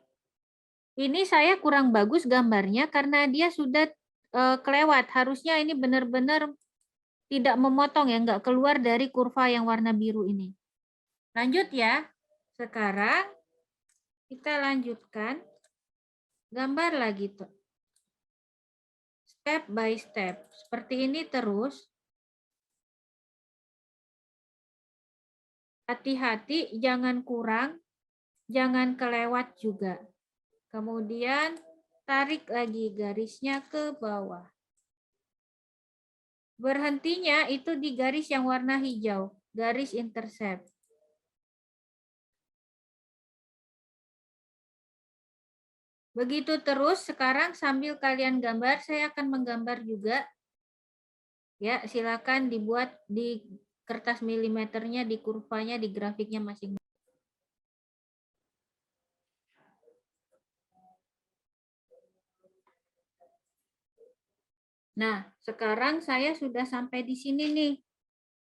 Ini saya kurang bagus gambarnya karena dia sudah kelewat. Harusnya ini benar-benar tidak memotong ya, nggak keluar dari kurva yang warna biru ini. Lanjut ya. Sekarang kita lanjutkan gambar lagi tuh. Step by step. Seperti ini terus. Hati-hati jangan kurang, jangan kelewat juga. Kemudian tarik lagi garisnya ke bawah. Berhentinya itu di garis yang warna hijau, garis intercept. Begitu terus, sekarang sambil kalian gambar, saya akan menggambar juga. Ya, silakan dibuat di kertas milimeternya, di kurvanya, di grafiknya masing-masing. Nah, sekarang saya sudah sampai di sini nih.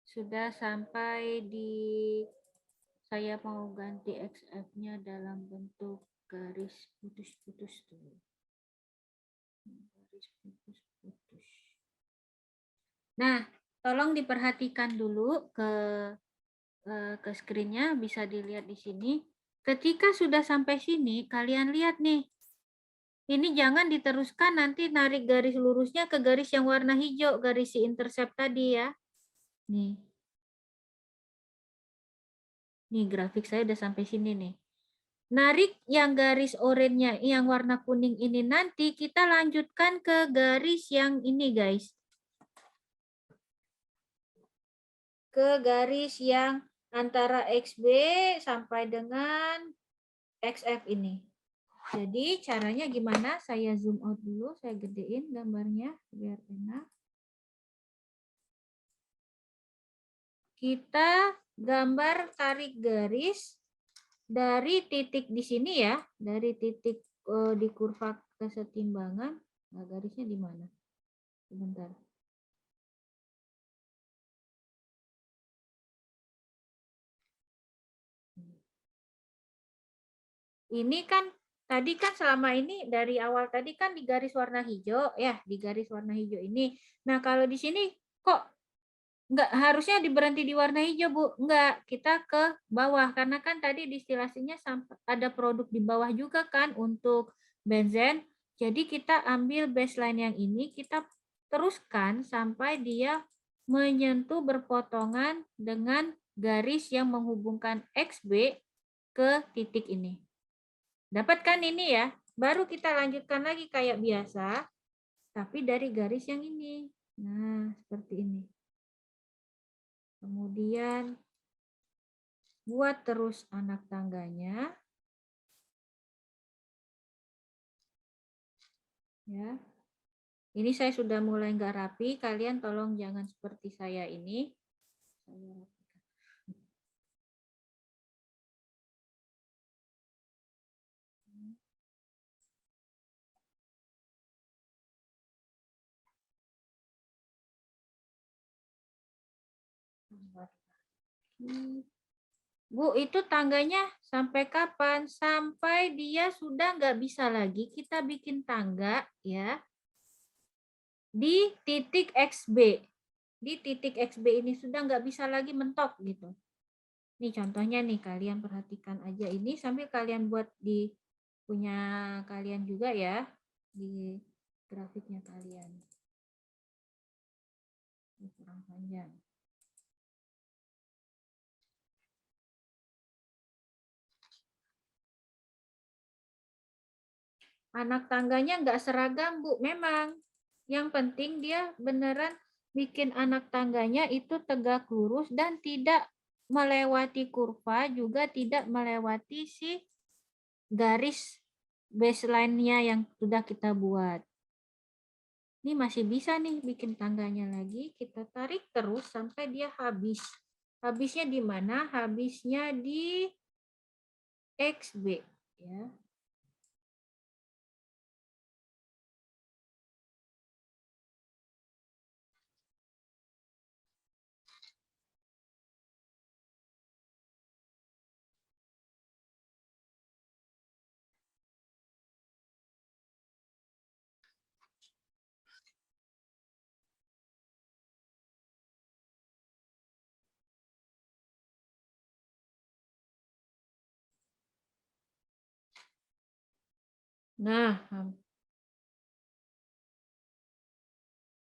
Sudah sampai di, saya mau ganti XF-nya dalam bentuk garis putus-putus dulu. Garis putus-putus. Nah, tolong diperhatikan dulu ke screen-nya, bisa dilihat di sini. Ketika sudah sampai sini, kalian lihat nih. Ini jangan diteruskan, nanti narik garis lurusnya ke garis yang warna hijau, garis si intercept tadi ya. Nih. Nih grafik saya udah sampai sini nih. Narik yang garis oranye yang warna kuning ini nanti kita lanjutkan ke garis yang ini guys. Ke garis yang antara XB sampai dengan XF ini. Jadi caranya gimana? Saya zoom out dulu, saya gedein gambarnya biar enak. Kita gambar tarik garis dari titik di sini ya, dari titik di kurva kesetimbangan. Nah, garisnya di mana? Sebentar. Ini kan tadi kan selama ini dari awal tadi kan di garis warna hijau ya, di garis warna hijau ini. Nah, kalau di sini kok nggak harusnya berhenti di warna hijau, Bu? Nggak, kita ke bawah karena kan tadi distilasinya ada produk di bawah juga kan untuk benzen. Jadi kita ambil baseline yang ini, kita teruskan sampai dia menyentuh berpotongan dengan garis yang menghubungkan XB ke titik ini. Dapatkan ini ya, baru kita lanjutkan lagi kayak biasa, tapi dari garis yang ini. Nah, seperti ini. Kemudian buat terus anak tangganya. Ya. Ini saya sudah mulai nggak rapi, kalian tolong jangan seperti saya ini. Saya Bu, itu tangganya sampai kapan? Sampai dia sudah nggak bisa lagi kita bikin tangga ya di titik XB. Di titik XB ini sudah nggak bisa lagi mentok gitu. Nih contohnya nih, kalian perhatikan aja ini sambil kalian buat di punya kalian juga ya, di grafiknya kalian. Ini kurang panjang. Anak tangganya nggak seragam, Bu. Memang. Yang penting dia beneran bikin anak tangganya itu tegak lurus dan tidak melewati kurva, juga tidak melewati si garis baseline-nya yang sudah kita buat. Ini masih bisa nih bikin tangganya lagi. Kita tarik terus sampai dia habis. Habisnya di mana? Habisnya di XB. Ya. Nah,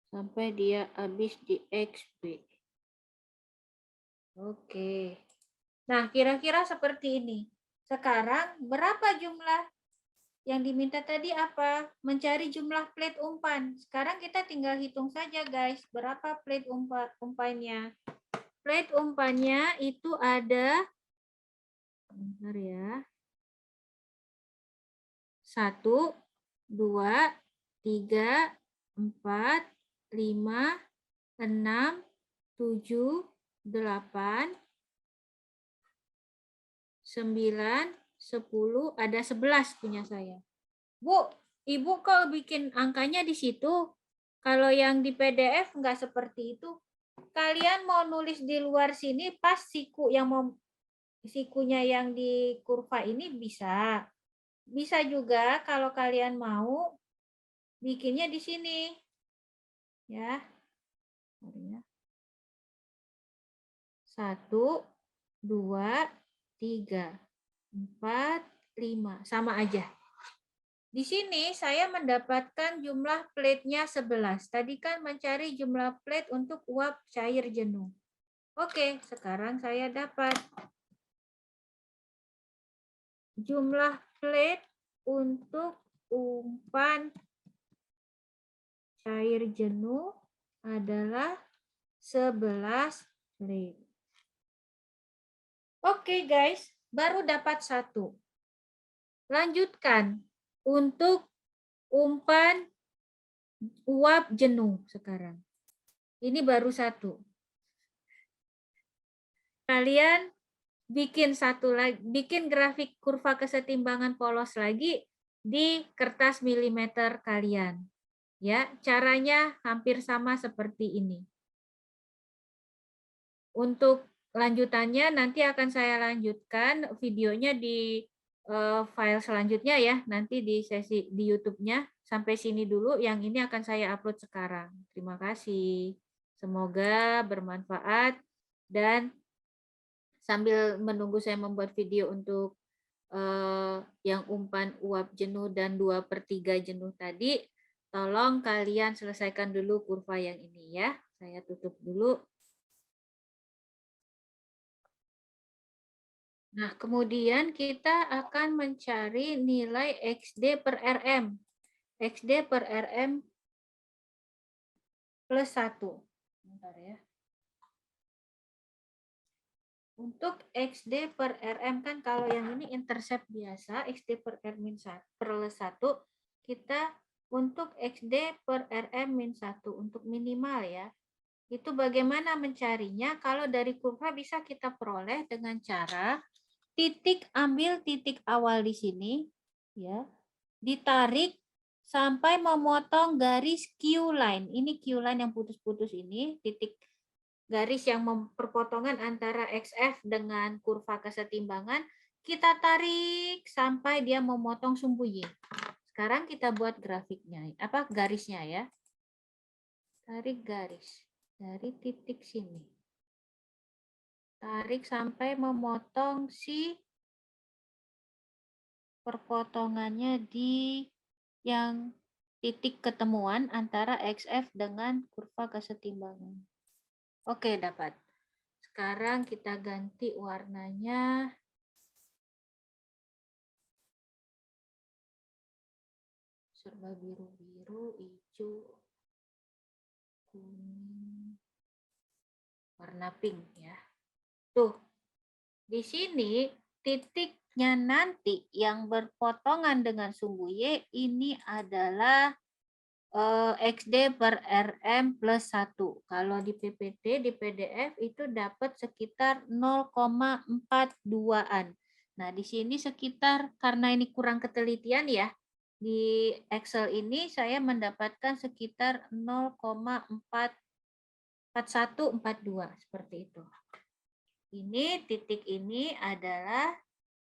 sampai dia habis di XB. Oke. Nah, kira-kira seperti ini. Sekarang berapa jumlah yang diminta tadi apa? Mencari jumlah plate umpan. Sekarang kita tinggal hitung saja, guys. Berapa plate umpannya? Plate umpannya itu ada, bentar ya. 1, 2, 3, 4, 5, 6, 7, 8, 9, 10, ada 11 punya saya. Bu, Ibu kok bikin angkanya di situ? Kalau yang di PDF nggak seperti itu. Kalian mau nulis di luar sini pas siku yang mau sikunya yang di kurva ini bisa. Bisa juga kalau kalian mau bikinnya di sini. Ya. 1, 2, 3, 4, 5. Sama aja. Di sini saya mendapatkan jumlah plate-nya 11. Tadi kan mencari jumlah plate untuk uap cair jenuh. Oke, sekarang saya dapat jumlah plate untuk umpan cair jenuh adalah 11 plate. Oke guys, baru dapat 1. Lanjutkan untuk umpan uap jenuh sekarang. Ini baru 1. Kalian bikin satu lagi, bikin grafik kurva kesetimbangan polos lagi di kertas milimeter kalian. Ya, caranya hampir sama seperti ini. Untuk lanjutannya nanti akan saya lanjutkan videonya di file selanjutnya ya, nanti di sesi di YouTube-nya. Sampai sini dulu, yang ini akan saya upload sekarang. Terima kasih. Semoga bermanfaat dan sambil menunggu saya membuat video untuk yang umpan uap jenuh dan 2/3 jenuh tadi, tolong kalian selesaikan dulu kurva yang ini ya. Saya tutup dulu. Nah, kemudian kita akan mencari nilai XD per RM. XD per RM plus 1. Bentar ya. Untuk XD per RM kan kalau yang ini intercept biasa, XD per R min 1, kita untuk XD per RM min 1 untuk minimal ya. Itu bagaimana mencarinya? Kalau dari kurva bisa kita peroleh dengan cara ambil titik awal di sini ya. Ditarik sampai memotong garis Q line. Ini Q line yang putus-putus ini, titik garis yang perpotongan antara XF dengan kurva kesetimbangan, kita tarik sampai dia memotong sumbu Y. Sekarang kita buat grafiknya, garisnya ya. Tarik garis dari titik sini. Tarik sampai memotong si perpotongannya di yang titik ketemuan antara XF dengan kurva kesetimbangan. Oke, dapat. Sekarang kita ganti warnanya. Serba biru-biru, hijau, kuning, warna pink ya. Tuh, di sini titiknya nanti yang berpotongan dengan sumbu Y ini adalah XD per RM plus 1. Kalau di PPT, di PDF itu dapat sekitar 0,42-an. Nah, di sini sekitar, karena ini kurang ketelitian ya, di Excel ini saya mendapatkan sekitar 0,4142 seperti itu. Ini titik ini adalah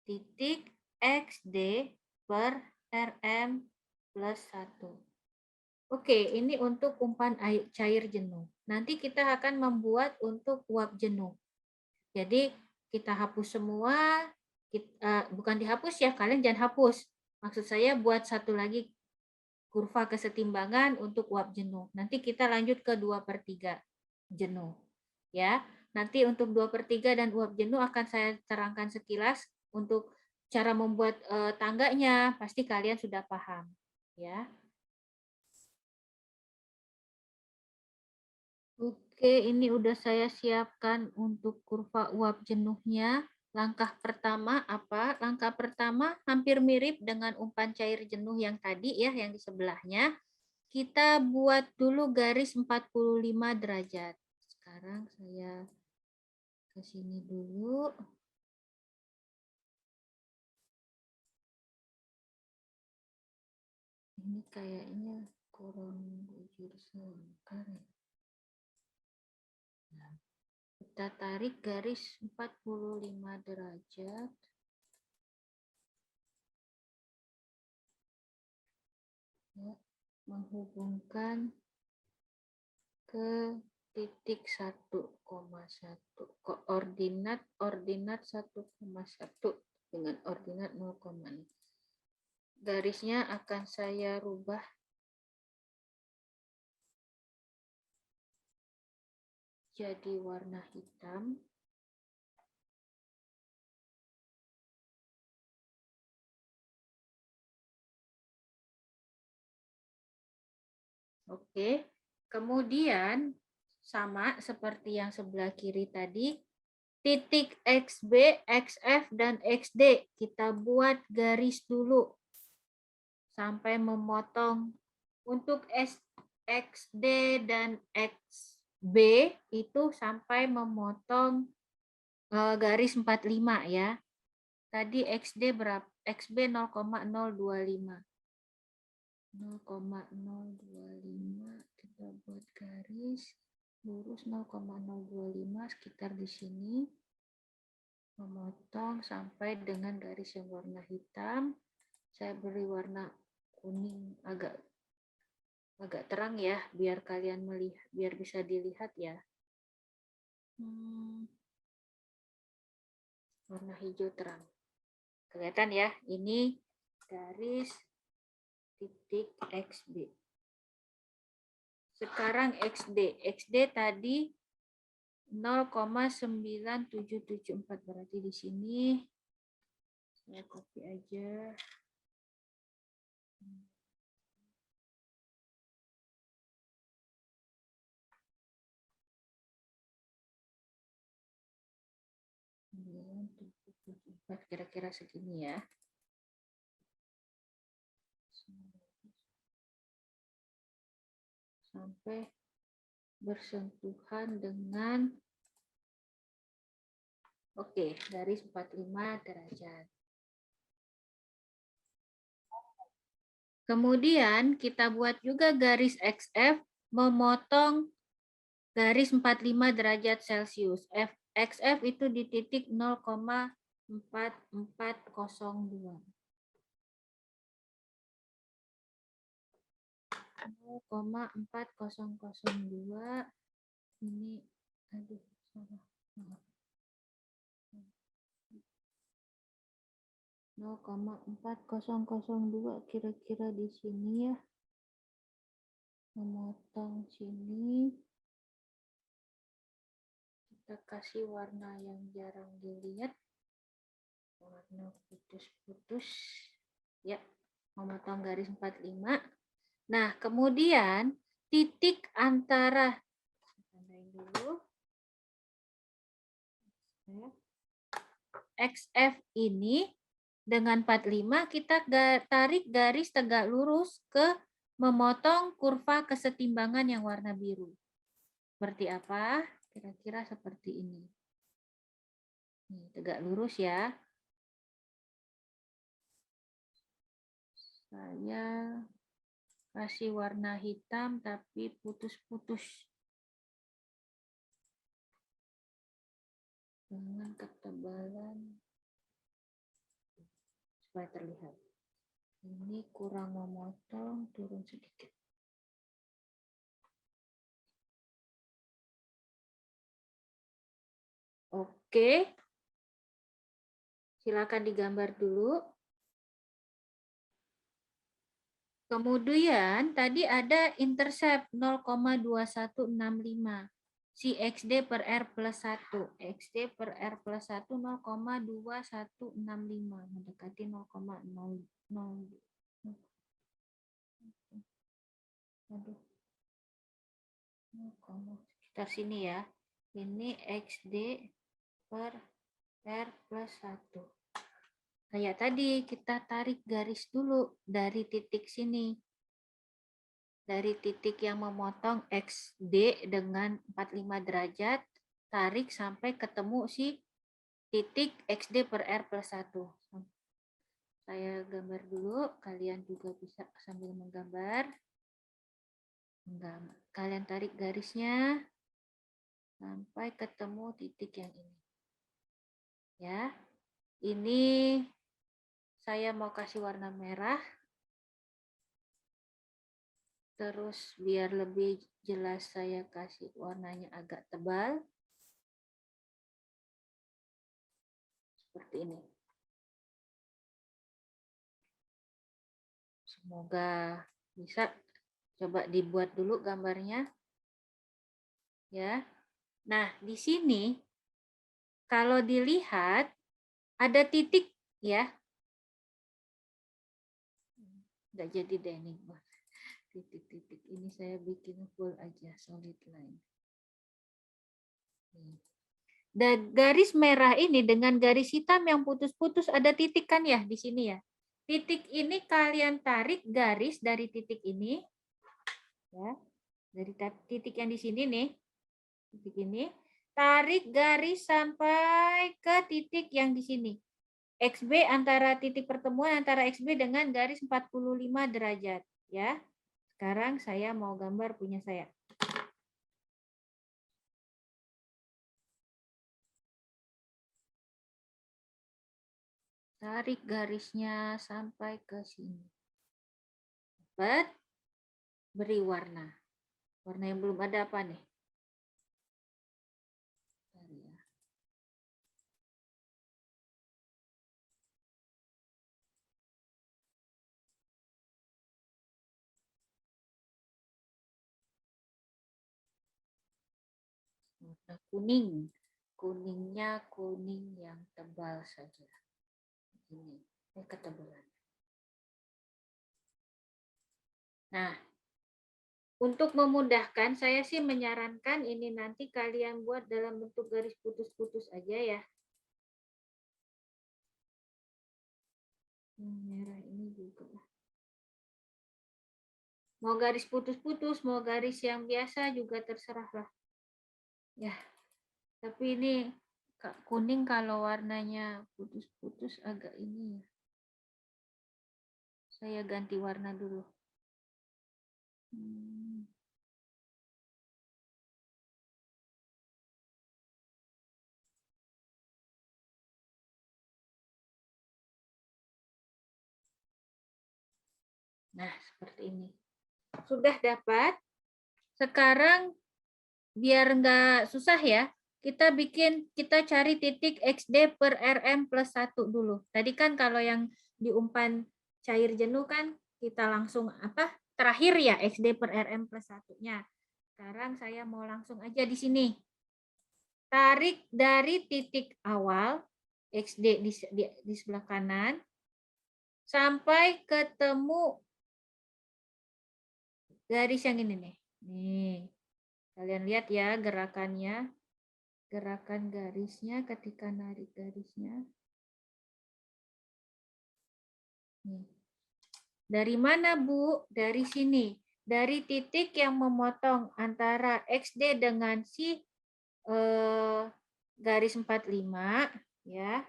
titik XD per RM plus 1. Oke, ini untuk umpan air cair jenuh. Nanti kita akan membuat untuk uap jenuh. Jadi kita hapus semua, bukan dihapus ya, kalian jangan hapus. Maksud saya buat satu lagi kurva kesetimbangan untuk uap jenuh. Nanti kita lanjut ke 2/3 jenuh. Ya, nanti untuk 2/3 dan uap jenuh akan saya terangkan sekilas. Untuk cara membuat tangganya pasti kalian sudah paham. Ya. Oke, ini udah saya siapkan untuk kurva uap jenuhnya. Langkah pertama apa? Langkah pertama hampir mirip dengan umpan cair jenuh yang tadi ya, yang di sebelahnya. Kita buat dulu garis 45 derajat. Sekarang saya ke sini dulu. Ini kayaknya kurang bujur sebentar ya. Kita tarik garis 45 derajat. Ya, menghubungkan ke titik 1,1. Koordinat 1,1 dengan ordinat 0,6. Garisnya akan saya rubah jadi warna hitam. Oke, kemudian sama seperti yang sebelah kiri tadi, titik XB, XF, dan XD kita buat garis dulu sampai memotong. Untuk XD dan XB itu sampai memotong garis 45 ya. Tadi XD berapa? XB 0,025. 0,025 kita buat garis lurus 0,025 sekitar di sini, memotong sampai dengan garis yang warna hitam. Saya beri warna kuning agak terang ya, biar kalian melihat, biar bisa dilihat ya. Warna hijau terang, kelihatan ya, ini garis titik XB. Sekarang XD. XD tadi 0,9774, berarti di sini saya copy aja. Kira-kira segini ya. Sampai bersentuhan dengan garis 45 derajat. Kemudian kita buat juga garis XF memotong garis 45 derajat Celcius. XF itu di titik 0,4402. 0,4002 ini, aduh salah. 0,4002 kira-kira di sini ya. Memotong sini. Kita kasih warna yang jarang dilihat. Warna putus-putus. Ya, memotong garis 45. Nah, kemudian titik antara, tandain dulu, XF ini dengan 45 kita tarik garis tegak lurus ke memotong kurva kesetimbangan yang warna biru. Seperti apa? Kira-kira seperti ini. Nih, tegak lurus ya. Saya kasih warna hitam tapi putus-putus. Dengan ketebalan supaya terlihat. Ini kurang memotong, turun sedikit. Oke. Silakan digambar dulu. Kemudian tadi ada intercept 0,2165. Si XD per R plus 1. XD per R plus 1 0,2165. Mendekati 0,00. Aduh. Sekitar sini ya. Ini XD per R plus 1. Kayak tadi kita tarik garis dulu dari titik sini. Dari titik yang memotong XD dengan 45 derajat, tarik sampai ketemu si titik XD per R plus 1. Saya gambar dulu, kalian juga bisa sambil menggambar. Kalian tarik garisnya sampai ketemu titik yang ini. Ya, ini saya mau kasih warna merah. Terus biar lebih jelas saya kasih warnanya agak tebal. Seperti ini. Semoga bisa. Coba dibuat dulu gambarnya. Ya. Nah, di sini kalau dilihat ada titik ya. Nggak jadi deh nih. Titik-titik ini saya bikin full aja, solid line. Dan garis merah ini dengan garis hitam yang putus-putus ada titik kan ya di sini ya. Titik ini kalian tarik garis dari titik ini. Ya. Dari titik yang di sini nih. Titik ini. Tarik garis sampai ke titik yang di sini. XB antara titik pertemuan antara XB dengan garis 45 derajat. Ya. Sekarang saya mau gambar punya saya. Tarik garisnya sampai ke sini. Dapat. Beri warna. Warna yang belum ada apa nih? Warna kuning. Kuningnya kuning yang tebal saja. Ini ketebalan. Nah, untuk memudahkan, saya sih menyarankan ini nanti kalian buat dalam bentuk garis putus-putus aja ya. Merah ini juga. Mau garis putus-putus, mau garis yang biasa juga terserah lah. Ya, tapi ini kuning kalau warnanya putus-putus agak ini ya. Saya ganti warna dulu. Nah, seperti ini. Sudah dapat? Sekarang biar nggak susah ya, kita cari titik XD per RM plus 1 dulu. Tadi kan kalau yang di umpan cair jenuh kan kita langsung terakhir ya XD per RM plus 1-nya. Sekarang saya mau langsung aja di sini. Tarik dari titik awal XD di sebelah kanan sampai ketemu garis yang ini nih. Nih. Kalian lihat ya gerakannya. Gerakan garisnya ketika narik garisnya. Nih. Dari mana, Bu? Dari sini. Dari titik yang memotong antara XD dengan si garis 45 ya.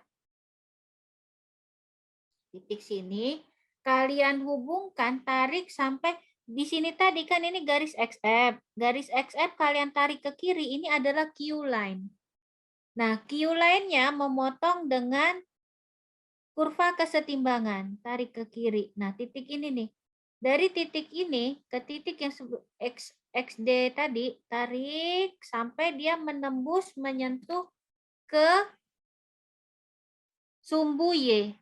Titik sini kalian hubungkan, tarik sampai di sini tadi kan ini garis XF. Garis XF kalian tarik ke kiri, ini adalah Q line. Nah, Q line-nya memotong dengan kurva kesetimbangan, tarik ke kiri. Nah, titik ini nih. Dari titik ini ke titik yang XD tadi, tarik sampai dia menembus menyentuh ke sumbu Y.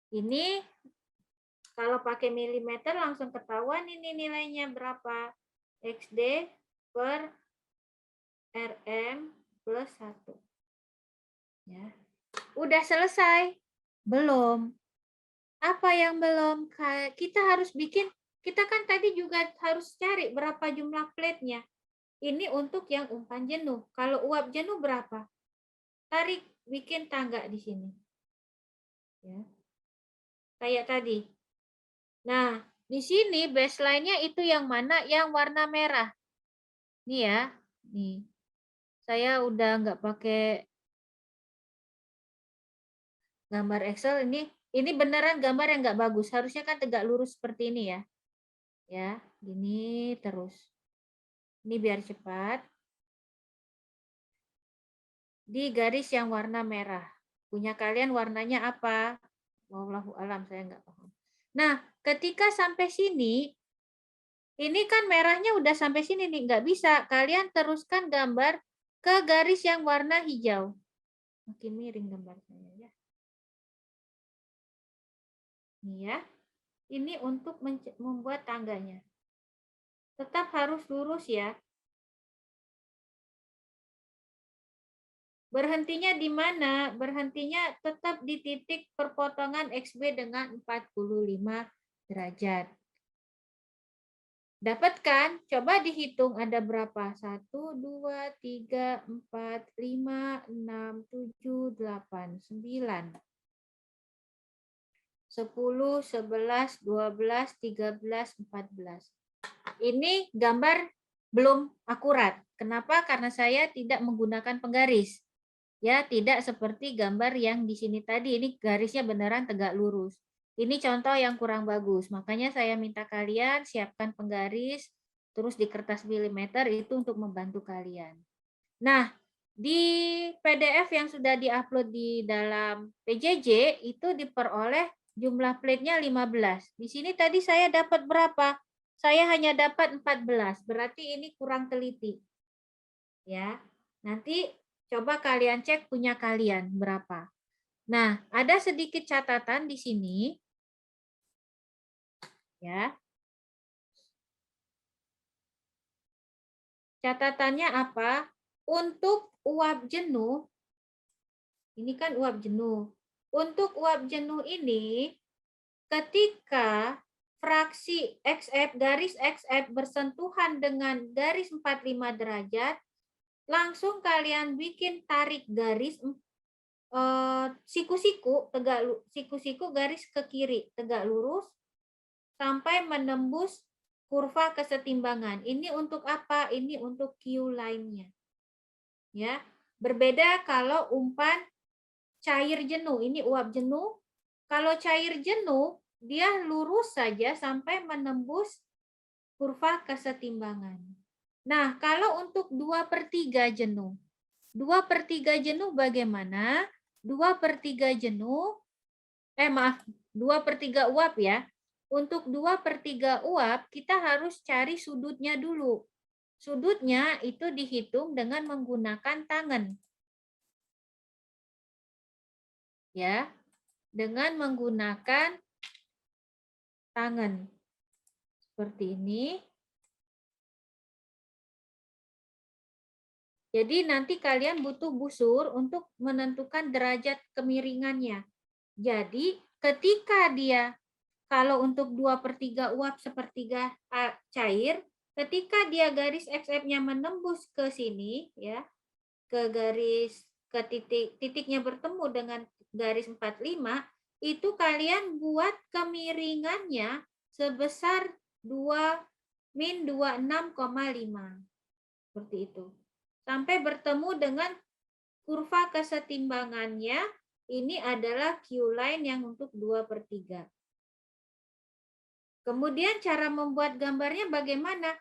Ini kalau pakai milimeter langsung ketahuan ini nilainya berapa. XD per RM plus 1. Ya. Udah selesai? Belum. Apa yang belum? Kita harus bikin, kita kan tadi juga harus cari berapa jumlah plate-nya. Ini untuk yang umpan jenuh. Kalau uap jenuh berapa? Tarik, bikin tangga di sini. Ya. Kayak tadi. Nah, di sini baseline-nya itu yang mana? Yang warna merah. Nih ya. Nih. Saya udah nggak pakai gambar Excel ini. Ini beneran gambar yang nggak bagus. Harusnya kan tegak lurus seperti ini ya. Ya, gini terus. Ini biar cepat. Di garis yang warna merah. Punya kalian warnanya apa? Wallahu alam, saya nggak paham. Nah, ketika sampai sini, ini kan merahnya udah sampai sini nih, nggak bisa. Kalian teruskan gambar ke garis yang warna hijau. Makin miring gambar saya ya. Nih ya. Ini untuk membuat tangganya. Tetap harus lurus ya. Berhentinya di mana? Berhentinya tetap di titik perpotongan XB dengan 45 derajat. Dapat kan? Coba dihitung ada berapa? 1, 2, 3, 4, 5, 6, 7, 8, 9. 10, 11, 12, 13, 14. Ini gambar belum akurat. Kenapa? Karena saya tidak menggunakan penggaris. Ya, tidak seperti gambar yang di sini tadi. Ini garisnya beneran tegak lurus. Ini contoh yang kurang bagus. Makanya saya minta kalian siapkan penggaris, terus di kertas milimeter itu untuk membantu kalian. Nah, di PDF yang sudah diupload di dalam PJJ itu diperoleh jumlah plate-nya 15. Di sini tadi saya dapat berapa? Saya hanya dapat 14. Berarti ini kurang teliti. Ya. Nanti coba kalian cek punya kalian berapa. Nah, ada sedikit catatan di sini. Ya. Catatannya apa? Untuk uap jenuh, ini kan uap jenuh. Untuk uap jenuh ini, ketika fraksi XF, garis XF bersentuhan dengan garis 45 derajat, langsung kalian bikin tarik garis siku-siku siku-siku garis ke kiri tegak lurus sampai menembus kurva kesetimbangan. Ini untuk apa? Ini untuk Q line-nya. Ya. Berbeda kalau umpan cair jenuh. Ini uap jenuh. Kalau cair jenuh, dia lurus saja sampai menembus kurva kesetimbangan. Nah, kalau untuk 2/3 jenuh. 2/3 jenuh bagaimana? 2/3 jenuh Maaf, 2/3 uap ya. Untuk 2/3 uap, kita harus cari sudutnya dulu. Sudutnya itu dihitung dengan menggunakan tangan. Ya, dengan menggunakan tangan. Seperti ini. Jadi nanti kalian butuh busur untuk menentukan derajat kemiringannya. Jadi ketika dia, kalau untuk 2/3 uap sepertiga cair, ketika dia garis XF-nya menembus ke sini, ya, ke garis, ke titiknya bertemu dengan garis 45, itu kalian buat kemiringannya sebesar 2 min 26,5. Seperti itu. Sampai bertemu dengan kurva kesetimbangannya, ini adalah Q-line yang untuk 2/3. Kemudian cara membuat gambarnya bagaimana?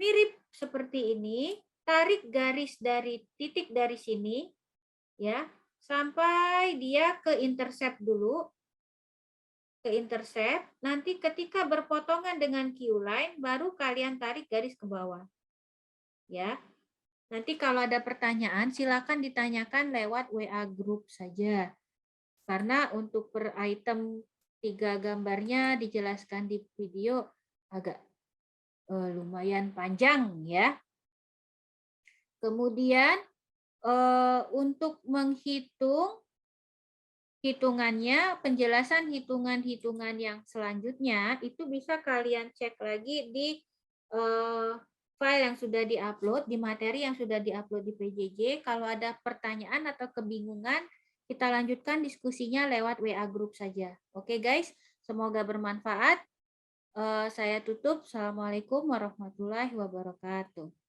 Mirip seperti ini, tarik garis dari titik dari sini, ya, sampai dia ke intercept dulu, ke intercept, nanti ketika berpotongan dengan Q-line, baru kalian tarik garis ke bawah. Ya, nanti kalau ada pertanyaan, silakan ditanyakan lewat WA group saja. Karena untuk per item 3 gambarnya dijelaskan di video agak lumayan panjang ya. Kemudian untuk menghitung hitungannya, penjelasan hitungan-hitungan yang selanjutnya itu bisa kalian cek lagi di file yang sudah diupload, di materi yang sudah diupload di PJJ. Kalau ada pertanyaan atau kebingungan, kita lanjutkan diskusinya lewat WA group saja. Oke guys, semoga bermanfaat. Saya tutup. Assalamualaikum warahmatullahi wabarakatuh.